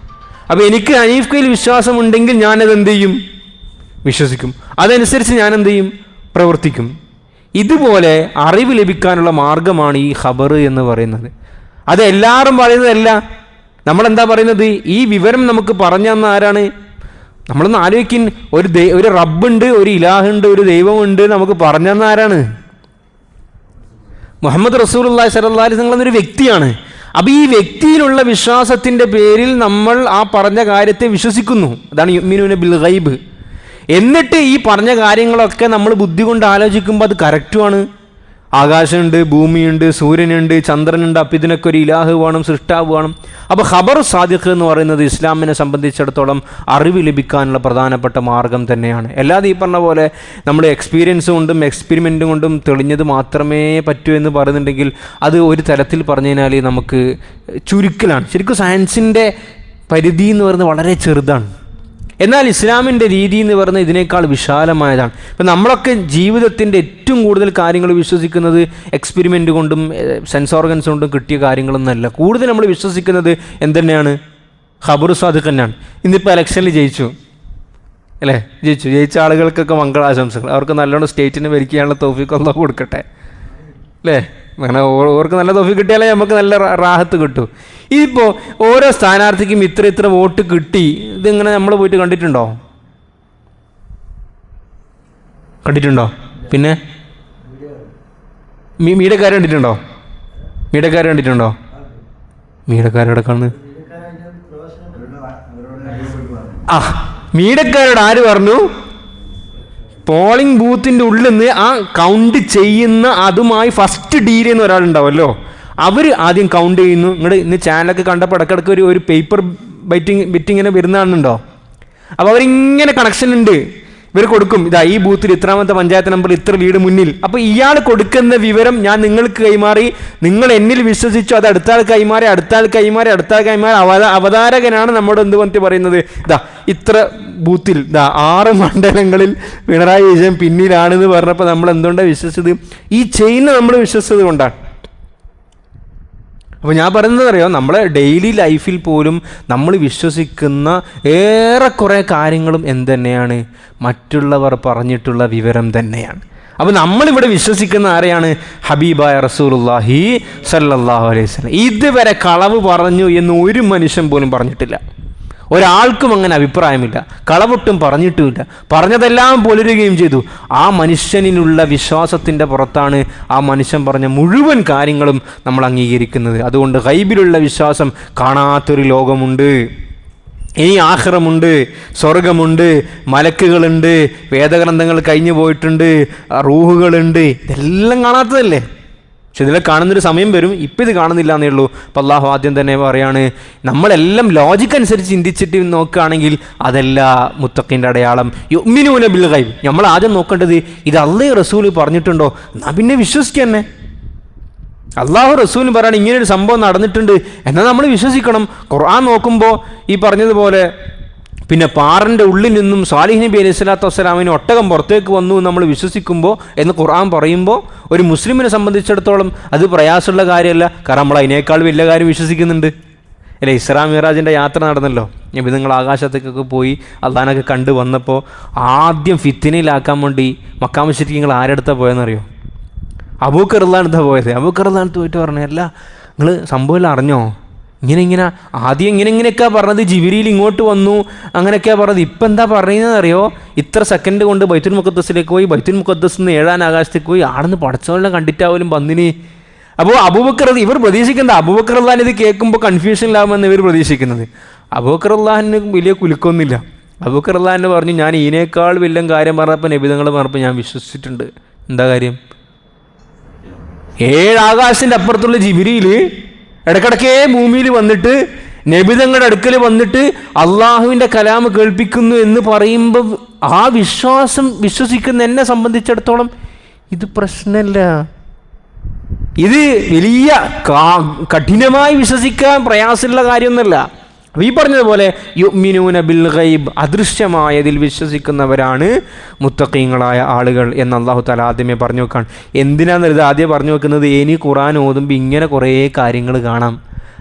അപ്പോൾ എനിക്ക് ഹനീഫ്കയിൽ വിശ്വാസമുണ്ടെങ്കിൽ ഞാനത് എന്ത് ചെയ്യും? വിശ്വസിക്കും. അതനുസരിച്ച് ഞാൻ എന്ത് ചെയ്യും? പ്രവർത്തിക്കും. ഇതുപോലെ അറിവ് ലഭിക്കാനുള്ള മാർഗമാണ് ഈ ഖബർ എന്ന് പറയുന്നത്. അത് എല്ലാവരും പറയുന്നതല്ല. നമ്മളെന്താ പറയുന്നത്? ഈ വിവരം നമുക്ക് പറഞ്ഞു തന്ന ആരാണ്? നമ്മളൊന്ന് ആലോചിക്കും. ഒരു റബ്ബുണ്ട്, ഒരു ഇലാഹുണ്ട്, ഒരു ദൈവമുണ്ട്, നമുക്ക് പറഞ്ഞു തന്ന ആരാണ്? മുഹമ്മദ് റസൂലുള്ളാഹി സ്വല്ലല്ലാഹു അലൈഹി വസല്ലം എന്നൊരു വ്യക്തിയാണ്. അപ്പോൾ ഈ വ്യക്തിയിലുള്ള വിശ്വാസത്തിൻ്റെ പേരിൽ നമ്മൾ ആ പറഞ്ഞ കാര്യത്തെ വിശ്വസിക്കുന്നു. അതാണ് യുഅ്മിനൂന ബിൽ ഗൈബ്. എന്നിട്ട് ഈ പറഞ്ഞ കാര്യങ്ങളൊക്കെ നമ്മൾ ബുദ്ധി കൊണ്ട് ആലോചിക്കുമ്പോൾ അത് കറക്റ്റുമാണ്. ആകാശമുണ്ട്, ഭൂമിയുണ്ട്, സൂര്യനുണ്ട്, ചന്ദ്രനുണ്ട്, അപ്പം ഇതിനൊക്കെ ഒരു ഇലാഹ് വേണം, സൃഷ്ടാവ് വേണം. അപ്പോൾ ഖബർ സാദിഖ് എന്ന് പറയുന്നത് ഇസ്ലാമിനെ സംബന്ധിച്ചിടത്തോളം അറിവ് ലഭിക്കാനുള്ള പ്രധാനപ്പെട്ട മാർഗം തന്നെയാണ്. അല്ലാതെ ഈ പറഞ്ഞ പോലെ നമ്മൾ എക്സ്പീരിയൻസ് കൊണ്ടും എക്സ്പെരിമെൻറ്റും കൊണ്ടും തെളിഞ്ഞത് മാത്രമേ പറ്റൂ എന്ന് പറയുന്നുണ്ടെങ്കിൽ അത് ഒരു തരത്തിൽ പറഞ്ഞു കഴിഞ്ഞാൽ നമുക്ക് ചുരുക്കലാണ്. ശരിക്കും സയൻസിൻ്റെ പരിധി എന്ന് പറയുന്നത് വളരെ ചെറുതാണ്. എന്നാൽ ഇസ്ലാമിൻ്റെ രീതി എന്ന് പറയുന്നത് ഇതിനേക്കാൾ വിശാലമായതാണ്. ഇപ്പം നമ്മളൊക്കെ ജീവിതത്തിൻ്റെ ഏറ്റവും കൂടുതൽ കാര്യങ്ങൾ വിശ്വസിക്കുന്നത് എക്സ്പെരിമെൻ്റ് കൊണ്ടും സെൻസ് ഓർഗൻസ് കൊണ്ടും കിട്ടിയ കാര്യങ്ങളൊന്നുമല്ല. കൂടുതൽ നമ്മൾ വിശ്വസിക്കുന്നത് എന്തുതന്നെയാണ്? ഖബറു സാദിഖ് തന്നെയാണ്. ഇന്നിപ്പോൾ ഇലക്ഷനിൽ ജയിച്ചു അല്ലേ? ജയിച്ച ആളുകൾക്കൊക്കെ മംഗളാശംസകൾ. അവർക്ക് നല്ലോണം സ്റ്റേറ്റിനെ ഭരിക്കാനുള്ള തൗഫീഖ് അല്ലാഹു കൊടുക്കട്ടെ അല്ലേ? അങ്ങനെ ഓർക്ക് നല്ല തൗഫീഖ് കിട്ടിയാലേ നമുക്ക് നല്ല റാഹത്ത് കിട്ടും. ഇതിപ്പോൾ ഓരോ സ്ഥാനാർത്ഥിക്കും ഇത്ര വോട്ട് കിട്ടി, ഇതിങ്ങനെ നമ്മൾ പോയിട്ട് കണ്ടിട്ടുണ്ടോ? പിന്നെ മീഡിയക്കാർ കണ്ടിട്ടുണ്ടോ? മീഡിയക്കാരോടെ കാണുന്നത് മീഡിയക്കാരോട് ആര് പറഞ്ഞു? പോളിംഗ് ബൂത്തിൻ്റെ ഉള്ളിൽ നിന്ന് ആ കൗണ്ട് ചെയ്യുന്ന അതുമായി ഫസ്റ്റ് ഡീൽ ചെയ്യുന്ന ഒരാളുണ്ടാവുമല്ലോ, അവർ ആദ്യം കൗണ്ട് ചെയ്യുന്നു. നിങ്ങൾ ഇന്ന് ചാനലൊക്കെ കണ്ടപ്പോൾ ഇടയ്ക്കിടയ്ക്ക് ഒരു പേപ്പർ ബെറ്റിങ്ങിനെ വരുന്നതാണെന്നുണ്ടോ? അപ്പോൾ അവരിങ്ങനെ കണക്ഷൻ ഉണ്ട്, ഇവർ കൊടുക്കും, ഇതാ ഈ ബൂത്തിൽ ഇത്രാമത്തെ പഞ്ചായത്ത് നമ്പർ ഇത്ര ലീഡ് മുന്നിൽ. അപ്പോൾ ഇയാൾ കൊടുക്കുന്ന വിവരം ഞാൻ നിങ്ങൾക്ക് കൈമാറി, നിങ്ങൾ എന്നിൽ വിശ്വസിച്ചു, അത് അടുത്താൾ കൈമാറി, അടുത്താൾ കൈമാറി, അടുത്താൾ കൈമാറി. അവതാരകനാണ് നമ്മുടെ എന്ത് പറ്റി പറയുന്നത്, ഇതാ ഇത്ര ബൂത്തിൽ ഇതാ 6 മണ്ഡലങ്ങളിൽ പിണറായി വിജയൻ പിന്നിലാണെന്ന് പറഞ്ഞപ്പോൾ നമ്മൾ എന്തുകൊണ്ടാണ് വിശ്വസിച്ചത്? ഈ ചെയിന് നമ്മൾ വിശ്വസിച്ചത് കൊണ്ടാണ്. അപ്പോൾ ഞാൻ പറയുന്നത് അറിയോ, നമ്മളെ ഡെയിലി ലൈഫിൽ പോലും നമ്മൾ വിശ്വസിക്കുന്ന ഏറെക്കുറെ കാര്യങ്ങളും എന്തുതന്നെയാണ്? മറ്റുള്ളവർ പറഞ്ഞിട്ടുള്ള വിവരം തന്നെയാണ്. അപ്പോൾ നമ്മളിവിടെ വിശ്വസിക്കുന്ന ആരെയാണ്? ഹബീബായ റസൂലുള്ളാഹി സ്വല്ലല്ലാഹു അലൈഹി വസല്ലം. ഇതുവരെ കളവ് പറഞ്ഞു എന്ന് ഒരു മനുഷ്യൻ പോലും പറഞ്ഞിട്ടില്ല, ഒരാൾക്കും അങ്ങനെ അഭിപ്രായമില്ല, കളവൊട്ടും പറഞ്ഞിട്ടുമില്ല, പറഞ്ഞതെല്ലാം പുലരുകയും ചെയ്തു. ആ മനുഷ്യനിലുള്ള വിശ്വാസത്തിൻ്റെ പുറത്താണ് ആ മനുഷ്യൻ പറഞ്ഞ മുഴുവൻ കാര്യങ്ങളും നമ്മൾ അംഗീകരിക്കുന്നത്. അതുകൊണ്ട് ഗൈബിലുള്ള വിശ്വാസം, കാണാത്തൊരു ലോകമുണ്ട്, ഇനി ആഖിറമുണ്ട്, സ്വർഗമുണ്ട്, മലക്കുകളുണ്ട്, വേദഗ്രന്ഥങ്ങൾ കഴിഞ്ഞു പോയിട്ടുണ്ട്, റൂഹുകളുണ്ട്, ഇതെല്ലാം കാണാത്തതല്ലേ. പക്ഷെ ഇതിലെ കാണുന്നൊരു സമയം വരും, ഇപ്പം ഇത് കാണുന്നില്ല എന്നേ ഉള്ളൂ. അപ്പോൾ അള്ളാഹു ആദ്യം തന്നെ പറയാണ്, നമ്മളെല്ലാം ലോജിക്ക് അനുസരിച്ച് ചിന്തിച്ചിട്ട് നോക്കുകയാണെങ്കിൽ അതല്ല മുത്തഖീൻ്റെ അടയാളം. യുഅ്മിനൂന ബിൽ ഗൈബ്. നമ്മൾ ആദ്യം നോക്കേണ്ടത് ഇത് അള്ളാഹു റസൂൽ പറഞ്ഞിട്ടുണ്ടോ, എന്നാൽ പിന്നെ വിശ്വസിക്കുക തന്നെ. അള്ളാഹു റസൂൽ പറയാണ് ഇങ്ങനൊരു സംഭവം നടന്നിട്ടുണ്ട് എന്നാൽ നമ്മൾ വിശ്വസിക്കണം. ഖുർആൻ നോക്കുമ്പോൾ ഈ പറഞ്ഞതുപോലെ പിന്നെ പാറൻ്റെ ഉള്ളിൽ നിന്നും സാലിഹ് നബി അലൈഹി സ്വലാത്തു വസ്സലാമിന് ഒട്ടകം പുറത്തേക്ക് വന്നു നമ്മൾ വിശ്വസിക്കുമ്പോൾ എന്ന് ഖുർആൻ പറയുമ്പോൾ ഒരു മുസ്ലിമിനെ സംബന്ധിച്ചിടത്തോളം അത് പ്രയാസമുള്ള കാര്യമല്ല. കാരണം നമ്മൾ അതിനേക്കാൾ വലിയ കാര്യം വിശ്വസിക്കുന്നുണ്ട് അല്ലേ. ഇസ്രാ മിറാജിൻ്റെ യാത്ര നടന്നല്ലോ. നബി നിങ്ങൾ ആകാശത്തേക്കൊക്കെ പോയി അള്ളാഹനൊക്കെ കണ്ടു വന്നപ്പോൾ ആദ്യം ഫിത്തിനയിലാക്കാൻ വേണ്ടി മക്കാ മുശ്രിക്കീങ്ങൾ ആരെടുത്താൽ പോയെന്നറിയോ? അബൂബക്കർ റളിയല്ലാഹു പോയത്. അബൂബക്കർ റളിയല്ലാഹു പോയിട്ട് പറഞ്ഞു, അല്ല നിങ്ങൾ സംഭവം അറിഞ്ഞോ, ഇങ്ങനെ ആദ്യം ഇങ്ങനെയൊക്കെയാ പറഞ്ഞത്, ജിബ്രീൽ ഇങ്ങോട്ട് വന്നു അങ്ങനെയൊക്കെയാ പറഞ്ഞത്. ഇപ്പം എന്താ പറയുന്നതെന്നറിയോ? ഇത്ര സെക്കൻഡ് കൊണ്ട് ബൈത്തുൽ മുഖദ്ദസിലേക്ക് പോയി, ബൈത്തുൽ മുഖദ്ദസിൽ നിന്ന് 7-ാം ആകാശത്തേക്ക് പോയി, ആടെന്ന് പടച്ചോളിനെ കണ്ടിട്ടാവലും പന്നിന്. അപ്പോൾ അബൂബക്കർ ഇവർ പ്രതീക്ഷിക്കുന്നത്, അബൂബക്കർ റളിയല്ലാഹു ഇത് കേൾക്കുമ്പോൾ കൺഫ്യൂഷനിലാവുമെന്ന് ഇവർ പ്രതീക്ഷിക്കുന്നത്. അബൂബക്കർ റളിയല്ലാഹുവിന് വലിയ കുലുക്കൊന്നുമില്ല. അബൂബക്കർ റളിയല്ലാഹു പറഞ്ഞു, ഞാൻ ഇതിനേക്കാൾ വലിയ കാര്യം പറഞ്ഞപ്പോൾ നബിതങ്ങൾ പറഞ്ഞപ്പോൾ ഞാൻ വിശ്വസിച്ചിട്ടുണ്ട്. എന്താ കാര്യം? 7 ആകാശത്തിൻ്റെ അപ്പുറത്തുള്ള ജിബ്രീൽ ഇടക്കിടക്കേ ഭൂമിയിൽ വന്നിട്ട് നബിതങ്ങളുടെ അടുക്കൽ വന്നിട്ട് അള്ളാഹുവിൻ്റെ കലാമ് കേൾപ്പിക്കുന്നു എന്ന് പറയുമ്പോൾ ആ വിശ്വസിക്കുന്ന എന്നെ സംബന്ധിച്ചിടത്തോളം ഇത് പ്രശ്നമല്ല. ഇത് വലിയ കഠിനമായി വിശ്വസിക്കാൻ പ്രയാസമുള്ള കാര്യമൊന്നുമല്ല. ഈ പറഞ്ഞതുപോലെ യുഅ്മിനൂന ബിൽ ഗൈബ്, അദൃശ്യമായതിൽ വിശ്വസിക്കുന്നവരാണ് മുത്തഖീങ്ങളായ ആളുകൾ എന്ന് അല്ലാഹു തആല ആദ്യമേ പറഞ്ഞു വെക്കാണ്. എന്തിനാണെന്ന് ഇത് ആദ്യം പറഞ്ഞു വെക്കുന്നത്? ഇനി ഖുർആൻ ഓതുമ്പോൾ ഇങ്ങനെ കുറേ കാര്യങ്ങൾ കാണാം.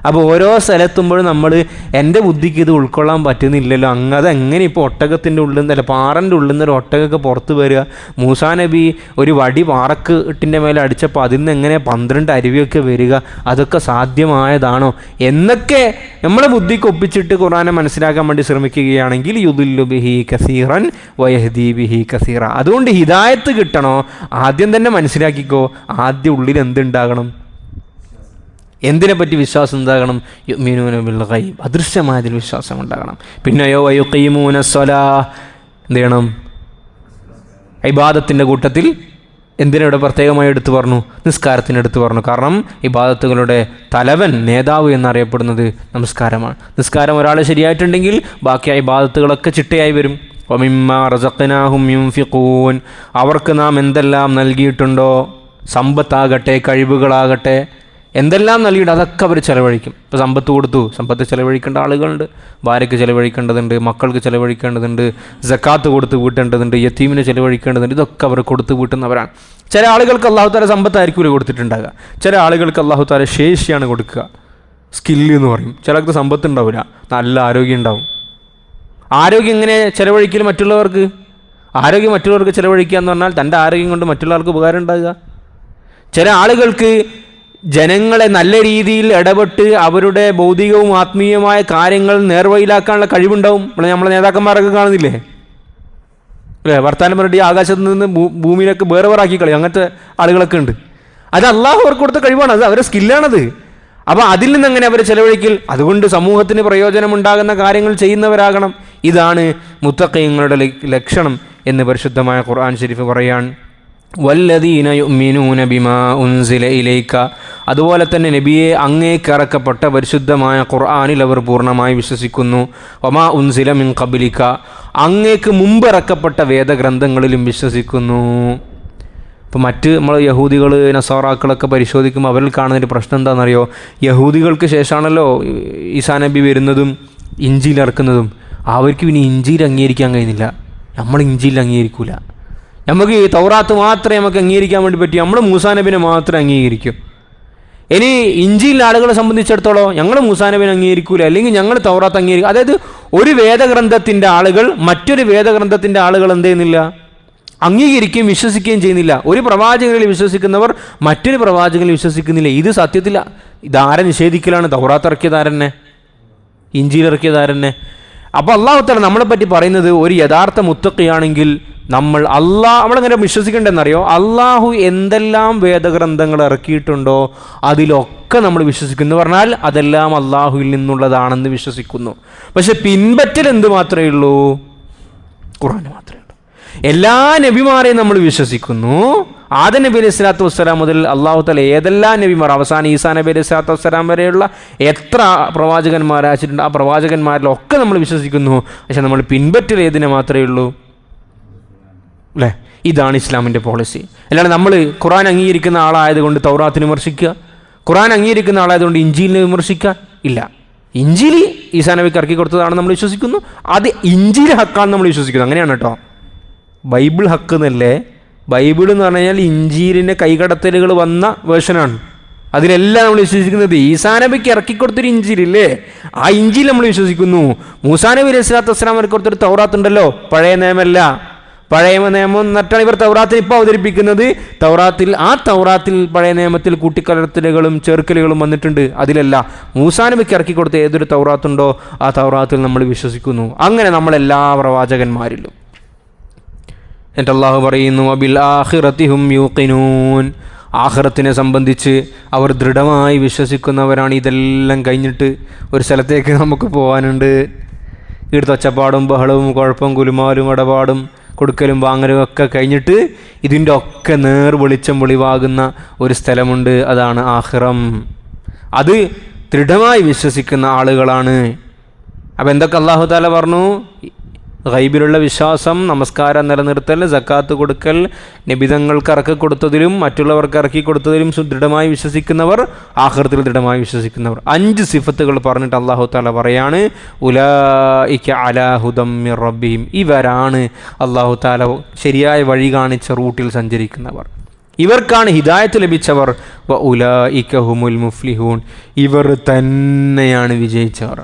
അപ്പോൾ ഓരോ സ്ഥലത്തുമ്പോഴും നമ്മൾ എൻ്റെ ബുദ്ധിക്ക് ഇത് ഉൾക്കൊള്ളാൻ പറ്റുന്നില്ലല്ലോ, അതെങ്ങനെ ഇപ്പോൾ ഒട്ടകത്തിൻ്റെ ഉള്ളിൽ നിന്ന്, അല്ല പാറൻ്റെ ഉള്ളിൽ നിന്ന് ഒരു ഒട്ടകമൊക്കെ പുറത്ത് വരിക, മൂസാ നബി ഒരു വടി പാറക്കിട്ടിൻ്റെ മേലെ അടിച്ചപ്പോൾ അതിൽ നിന്ന് എങ്ങനെ 12 അരുവിയൊക്കെ വരിക, അതൊക്കെ സാധ്യമായതാണോ എന്നൊക്കെ നമ്മളെ ബുദ്ധിക്ക് ഒപ്പിച്ചിട്ട് ഖുർആനെ മനസ്സിലാക്കാൻ വേണ്ടി ശ്രമിക്കുകയാണെങ്കിൽ യുദില്ലു ബിഹി കസീറൻ വയഹ്ദി ബിഹി കസീറ. അതുകൊണ്ട് ഹിദായത്ത് കിട്ടണോ ആദ്യം തന്നെ മനസ്സിലാക്കിക്കോ, ആദ്യം ഉള്ളിൽ എന്തുണ്ടാകണം, എന്തിനെപ്പറ്റി വിശ്വാസം ഉണ്ടാകണം? യുഅ്മിനൂന ബിൽ ഗൈബ്, അദൃശ്യമായതിൽ വിശ്വാസം ഉണ്ടാകണം. പിന്നെയോ വയുഖീമൂന സ്വലാഹ്, എന്ത് ചെയ്യണം? ഇബാദത്തിൻ്റെ കൂട്ടത്തിൽ എന്തിനവിടെ പ്രത്യേകമായി എടുത്തു പറഞ്ഞു? നിസ്കാരത്തിന് എടുത്തു പറഞ്ഞു. കാരണം ഇബാദത്തുകളുടെ തലവൻ, നേതാവ് എന്നറിയപ്പെടുന്നത് നമസ്കാരമാണ്. നിസ്കാരം ഒരാൾ ശരിയായിട്ടുണ്ടെങ്കിൽ ബാക്കി ഇബാദത്തുകളൊക്കെ ചിട്ടയായി വരും. വമിമ്മാ റസഖ്നാഹും യുൻഫിഖൂൻ, അവർക്ക് നാം എന്തെല്ലാം നൽകിയിട്ടുണ്ടോ, സമ്പത്താകട്ടെ കഴിവുകളാകട്ടെ എന്തെല്ലാം നൽകിയിട്ട് അതൊക്കെ അവർ ചിലവഴിക്കും. ഇപ്പോൾ സമ്പത്ത് കൊടുത്തു, സമ്പത്ത് ചിലവഴിക്കേണ്ട ആളുകളുണ്ട്, ഭാര്യയ്ക്ക് ചിലവഴിക്കേണ്ടതുണ്ട്, മക്കൾക്ക് ചിലവഴിക്കേണ്ടതുണ്ട്, സക്കാത്ത് കൊടുത്ത് വീട്ടേണ്ടതുണ്ട്, യതീമിന് ചിലവഴിക്കേണ്ടതുണ്ട്, ഇതൊക്കെ അവർ കൊടുത്ത് വീട്ടുന്നവരാണ്. ചില ആളുകൾക്ക് അല്ലാഹു തആല സമ്പത്തായിരിക്കും കൊടുത്തിട്ടുണ്ടാകുക, ചില ആളുകൾക്ക് അല്ലാഹു തആല ശേഷിയാണ് കൊടുക്കുക, സ്കില്ല് എന്ന് പറയും. ചിലർക്ക് സമ്പത്ത് ഉണ്ടാവില്ല, നല്ല ആരോഗ്യം ഉണ്ടാവും. ആരോഗ്യം എങ്ങനെ ചിലവഴിക്കൽ? മറ്റുള്ളവർക്ക് ആരോഗ്യം മറ്റുള്ളവർക്ക് ചിലവഴിക്കുക എന്ന് പറഞ്ഞാൽ തൻ്റെ ആരോഗ്യം കൊണ്ട് മറ്റുള്ളവർക്ക് ഉപകാരം ഉണ്ടാകുക. ചില ആളുകൾക്ക് ജനങ്ങളെ നല്ല രീതിയിൽ ഇടപെട്ട് അവരുടെ ഭൗതികവും ആത്മീയമായ കാര്യങ്ങൾ നേർവഴിയിലാക്കാനുള്ള കഴിവുണ്ടാവും. നമ്മളെ നേതാക്കന്മാരൊക്കെ കാണുന്നില്ലേ അല്ലേ? വർത്താനം പറഞ്ഞിട്ട് ആകാശത്ത് നിന്ന് ഭൂമിയിലൊക്കെ വേറെ ആക്കി കളയും, അങ്ങനത്തെ ആളുകളൊക്കെ ഉണ്ട്. അത് അള്ളാഹു അവർക്ക് കൊടുത്ത കഴിവാണ്, അത് അവരുടെ സ്കില്ലാണത്. അപ്പോൾ അതിൽ നിന്ന് അങ്ങനെ അവർ ചെലവഴിക്കൽ, അതുകൊണ്ട് സമൂഹത്തിന് പ്രയോജനമുണ്ടാകുന്ന കാര്യങ്ങൾ ചെയ്യുന്നവരാകണം. ഇതാണ് മുത്തഖീങ്ങളുടെ ലക്ഷണം എന്ന് പരിശുദ്ധമായ ഖുർആൻ ശരീഫ് പറയാൻ. വല്ലദീന യുഅ്മിനൂന ബിമാ ഉൻസില ഇലൈക, അതുപോലെ തന്നെ നബിയെ അങ്ങേക്കിറക്കപ്പെട്ട പരിശുദ്ധമായ ഖുർആനിൽ അവർ പൂർണ്ണമായി വിശ്വസിക്കുന്നു. വമാ ഉൻസില മിൻ ഖബ്ലിക, അങ്ങേക്ക് മുമ്പ് ഇറക്കപ്പെട്ട വേദഗ്രന്ഥങ്ങളിലും വിശ്വസിക്കുന്നു. ഇപ്പോൾ മറ്റ് നമ്മൾ യഹൂദികൾ നസാറാക്കളൊക്കെ പരിശോധിക്കുമ്പോൾ അവരിൽ കാണുന്നൊരു പ്രശ്നം എന്താണെന്നറിയോ? യഹൂദികൾക്ക് ശേഷമാണല്ലോ ഈസാ നബി വരുന്നതും ഇഞ്ചീൽ ഇറക്കുന്നതും. അവർക്ക് പിന്നെ ഇഞ്ചീൽ അംഗീകരിക്കാൻ കഴിയുന്നില്ല. നമ്മൾ ഇഞ്ചീൽ അംഗീകരിക്കില്ല. നമുക്ക് ഈ തൗറാത്ത് മാത്രമേ നമുക്ക് അംഗീകരിക്കാൻ വേണ്ടി പറ്റൂ. നമ്മൾ മൂസാ നബിനെ മാത്രമേ അംഗീകരിക്കൂ. ഇനി ഇഞ്ചീലിലെ ആളുകളെ സംബന്ധിച്ചിടത്തോളം ഞങ്ങൾ മൂസാ നബിനെ അംഗീകരിക്കൂല, അല്ലെങ്കിൽ ഞങ്ങൾ തൗറാത്ത് അംഗീകരിക്കും. അതായത് ഒരു വേദഗ്രന്ഥത്തിൻ്റെ ആളുകൾ മറ്റൊരു വേദഗ്രന്ഥത്തിൻ്റെ ആളുകൾ എന്ത് ചെയ്യുന്നില്ല? അംഗീകരിക്കുകയും വിശ്വസിക്കുകയും ചെയ്യുന്നില്ല. ഒരു പ്രവാചകനിൽ വിശ്വസിക്കുന്നവർ മറ്റൊരു പ്രവാചകനിൽ വിശ്വസിക്കുന്നില്ല. ഇത് സത്യത്തിൽ ഇതാരെ നിഷേധിക്കലാണ്? തൗറാത്ത് ഇറക്കിയതാരന്നെ, ഇഞ്ചീൽ ഇറക്കിയതാരന്നെ. അപ്പോൾ അള്ളാഹു തആല നമ്മളെ പറ്റി പറയുന്നത് ഒരു യഥാർത്ഥ മുത്തഖിയാണെങ്കിൽ നമ്മളെങ്ങനെ വിശ്വസിക്കേണ്ടതെന്നറിയോ? അള്ളാഹു എന്തെല്ലാം വേദഗ്രന്ഥങ്ങൾ ഇറക്കിയിട്ടുണ്ടോ അതിലൊക്കെ നമ്മൾ വിശ്വസിക്കുന്നു. പറഞ്ഞാൽ അതെല്ലാം അള്ളാഹുവിൽ നിന്നുള്ളതാണെന്ന് വിശ്വസിക്കുന്നു. പക്ഷെ പിൻപറ്റൽ എന്ത് മാത്രമേ ഉള്ളൂ? ഖുർആൻ മാത്രമേ ഉള്ളൂ. എല്ലാ നബിമാരെയും നമ്മൾ വിശ്വസിക്കുന്നു. ആദം നബി അലൈഹി സ്വലാത്തു വസ്സലാം മുതൽ അള്ളാഹു തആല ഏതെല്ലാം നബിമാർ, അവസാനം ഈസാ നബി അലൈഹി സ്വലാത്തു വസ്സലാം വരെയുള്ള എത്ര പ്രവാചകന്മാരെ അയച്ചിട്ടുണ്ട്, ആ പ്രവാചകന്മാരിലൊക്കെ നമ്മൾ വിശ്വസിക്കുന്നു. പക്ഷെ നമ്മൾ പിൻപറ്റൽ ഏതിനെ മാത്രമേ ഉള്ളൂ? അല്ലേ? ഇതാണ് ഇസ്ലാമിൻ്റെ പോളിസി. അല്ലാതെ നമ്മൾ ഖുർആൻ അംഗീകരിക്കുന്ന ആളായതുകൊണ്ട് തൗറാത്തിനെ വിമർശിക്കുക, ഖുർആൻ അംഗീകരിക്കുന്ന ആളായതുകൊണ്ട് ഇഞ്ചീലിനെ വിമർശിക്കുക ഇല്ല. ഇഞ്ചീൽ ഈസാ നബിക്ക് ഇറക്കി കൊടുത്തതാണെന്ന് നമ്മൾ വിശ്വസിക്കുന്നു. അത് ഇഞ്ചീൽ ഹക്കാണെന്ന് നമ്മൾ വിശ്വസിക്കുന്നു. അങ്ങനെയാണ് കേട്ടോ. ബൈബിൾ ഹക്ക് എന്നല്ലേ? ബൈബിൾ എന്ന് പറഞ്ഞു കഴിഞ്ഞാൽ ഇഞ്ചീലിൻ്റെ കൈകടത്തലുകൾ വന്ന വേർഷനാണ്. അതിലെല്ലാം നമ്മൾ വിശ്വസിക്കുന്നത്. ഈസാ നബിക്ക് ഇറക്കിക്കൊടുത്തൊരു ഇഞ്ചീലില്ലേ, ആ ഇഞ്ചീൽ നമ്മൾ വിശ്വസിക്കുന്നു. മൂസാ നബി അലൈഹി സ്വലാത്തു വസ്സലാം ഇറക്കിക്കൊടുത്തൊരു തൗറാത്ത് ഉണ്ടല്ലോ, പഴയ നിയമമല്ല. പഴയ നിയമം എന്നിട്ടാണ് ഇവർ തൗറാത്തിൽ ഇപ്പോൾ അവതരിപ്പിക്കുന്നത്. തൗറാത്തിൽ പഴയ നിയമത്തിൽ കൂട്ടിക്കലർത്തലുകളും ചേർക്കലുകളും വന്നിട്ടുണ്ട്. അതിലല്ല, മൂസാ നബിക്ക് ഇറക്കി കൊടുത്ത ഏതൊരു തൗറാത്തുണ്ടോ ആ തൗറാത്തിൽ നമ്മൾ വിശ്വസിക്കുന്നു. അങ്ങനെ നമ്മളെല്ലാ പ്രവാചകന്മാരിലും. എന്നിട്ട് അല്ലാഹു പറയുന്നു, വബിൽ ആഖിറതി ഹും യൂഖിനൂൻ, ആഖിറത്തിനെ സംബന്ധിച്ച് അവർ ദൃഢമായി വിശ്വസിക്കുന്നവരാണ്. ഇതെല്ലാം കഴിഞ്ഞിട്ട് ഒരു സ്ഥലത്തേക്ക് നമുക്ക് പോകാനുണ്ട്. ഇവിടുത്തെ ഒച്ചപ്പാടും ബഹളവും കുഴപ്പവും കുലുമാലും ഇടപാടും കൊടുക്കലും വാങ്ങലും ഒക്കെ കഴിഞ്ഞിട്ട് ഇതിൻ്റെ ഒക്കെ നേർ വെളിച്ചം വെളിവാകുന്ന ഒരു സ്ഥലമുണ്ട്. അതാണ് ആഖിറം. അത് ദൃഢമായി വിശ്വസിക്കുന്ന ആളുകളാണ്. അപ്പം എന്തൊക്കെ അല്ലാഹു തആല പറഞ്ഞു? ഗൈബിലുള്ള വിശ്വാസം, നമസ്കാരം നിലനിർത്തൽ, സക്കാത്ത് കൊടുക്കൽ, നബിതങ്ങൾക്ക് ഇറക്കി കൊടുത്തതിലും മറ്റുള്ളവർക്ക് ഇറക്കി കൊടുത്തതിലും ദൃഢമായി വിശ്വസിക്കുന്നവർ, ആഖിറത്തിൽ ദൃഢമായി വിശ്വസിക്കുന്നവർ. 5 സിഫത്തുകൾ പറഞ്ഞിട്ട് അല്ലാഹു തആല പറയാണ്, ഉലൈക അലാ ഹുദം മിർ റബ്ബിഹിം, ഇവരാണ് അല്ലാഹു തആല ശരിയായ വഴി കാണിച്ച റൂട്ടിൽ സഞ്ചരിക്കുന്നവർ, ഇവർക്കാണ് ഹിദായത്ത് ലഭിച്ചവർ. വ ഉലൈക ഹുമുൽ മുഫ്ലിഹൂൻ, ഇവർ തന്നെയാണ് വിജയിച്ചവർ.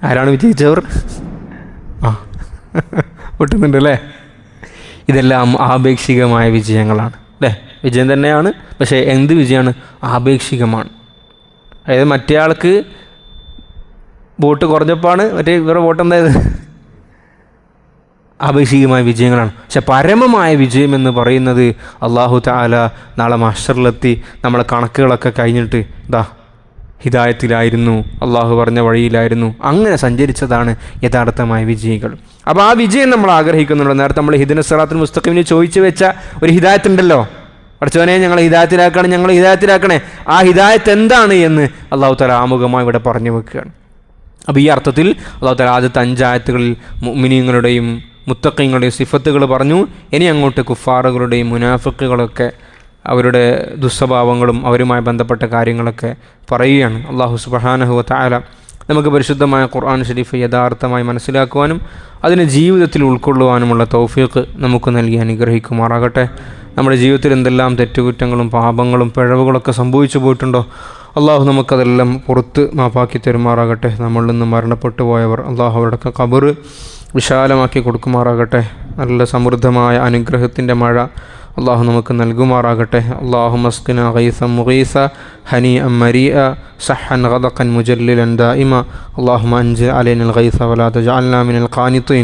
ആരാണ് വിജയിച്ചവർ? പൊട്ടുന്നുണ്ട് അല്ലേ? ഇതെല്ലാം ആപേക്ഷികമായ വിജയങ്ങളാണ് അല്ലേ? വിജയം തന്നെയാണ്, പക്ഷേ എന്ത് വിജയമാണ്? ആപേക്ഷികമാണ്. അതായത് മറ്റേ ആൾക്ക് വോട്ട് കുറഞ്ഞപ്പോഴാണ് ഇവരുടെ വോട്ട് എന്തായത്? ആപേക്ഷികമായ വിജയങ്ങളാണ്. പക്ഷെ പരമമായ വിജയം എന്ന് പറയുന്നത് അല്ലാഹു തആല നാളെ മഹ്ശറിലെത്തി നമ്മളെ കണക്കുകളൊക്കെ കഴിഞ്ഞിട്ട് ഹിദായത്തിലായിരുന്നു, അള്ളാഹു പറഞ്ഞ വഴിയിലായിരുന്നു, അങ്ങനെ സഞ്ചരിച്ചതാണ് യഥാർത്ഥമായ വിജയികൾ. അപ്പോൾ ആ വിജയം നമ്മൾ ആഗ്രഹിക്കുന്നുണ്ട്. നേരത്തെ നമ്മൾ ഹിദീനസ് സിറാത്തുൽ മുസ്തഖീമിന് ചോദിച്ചു വെച്ച ഒരു ഹിദായത്ത് ഉണ്ടല്ലോ, പഠിച്ചവനെ ഞങ്ങൾ ഹിദായത്തിലാക്കണേ. ആ ഹിദായത്ത് എന്താണ് എന്ന് അള്ളാഹു തആല ആമുഖമായി ഇവിടെ പറഞ്ഞു വെക്കുകയാണ്. അപ്പോൾ ഈ അർത്ഥത്തിൽ അള്ളാഹു തആല ആദ്യത്തെ 5 ആയത്തുകളിൽ മുഅ്മിനീങ്ങളുടെയും മുത്തഖീങ്ങളുടെയും സിഫത്തുകൾ പറഞ്ഞു. ഇനി അങ്ങോട്ട് കുഫാറുകളുടെയും മുനാഫിക്കുകളൊക്കെ അവരുടെ ദുസ്വഭാവങ്ങളും അവരുമായി ബന്ധപ്പെട്ട കാര്യങ്ങളൊക്കെ പറയുകയാണ്. അല്ലാഹു സുബ്ഹാനഹു വ തആല നമുക്ക് പരിശുദ്ധമായ ഖുർആൻ ശരീഫ് യഥാർത്ഥമായി മനസ്സിലാക്കുവാനും അതിനെ ജീവിതത്തിൽ ഉൾക്കൊള്ളുവാനുമുള്ള തൗഫീഖ് നമുക്ക് നൽകി അനുഗ്രഹിക്കുമാറാകട്ടെ. നമ്മുടെ ജീവിതത്തിൽ എന്തെല്ലാം തെറ്റുകുറ്റങ്ങളും പാപങ്ങളും പിഴവുകളൊക്കെ സംഭവിച്ചു പോയിട്ടുണ്ടോ അള്ളാഹു നമുക്കതെല്ലാം പുറത്ത് മാപ്പാക്കി തരുമാറാകട്ടെ. നമ്മളിൽ നിന്ന് മരണപ്പെട്ടു പോയവർ അള്ളാഹു അവരുടെയൊക്കെ ഖബർ വിശാലമാക്കി കൊടുക്കുമാറാകട്ടെ. നല്ല സമൃദ്ധമായ അനുഗ്രഹത്തിൻ്റെ മഴ അള്ളാഹു നമുക്ക് നൽകുമാറാകട്ടെ. അല്ലാഹുമ്മ അസ്ഖിനാ ഗൈസൻ മുഗീസ ഹനീഅൻ മരീഅ സഹ്ഹൻ ഗദഖൻ മുജല്ലിലൻ ദായിമ. അല്ലാഹുമ്മ അൻസിൽ അലൈനൽ ഗൈസ വലാ തജഅൽനാ മിനൽ ഖാനിതീൻ.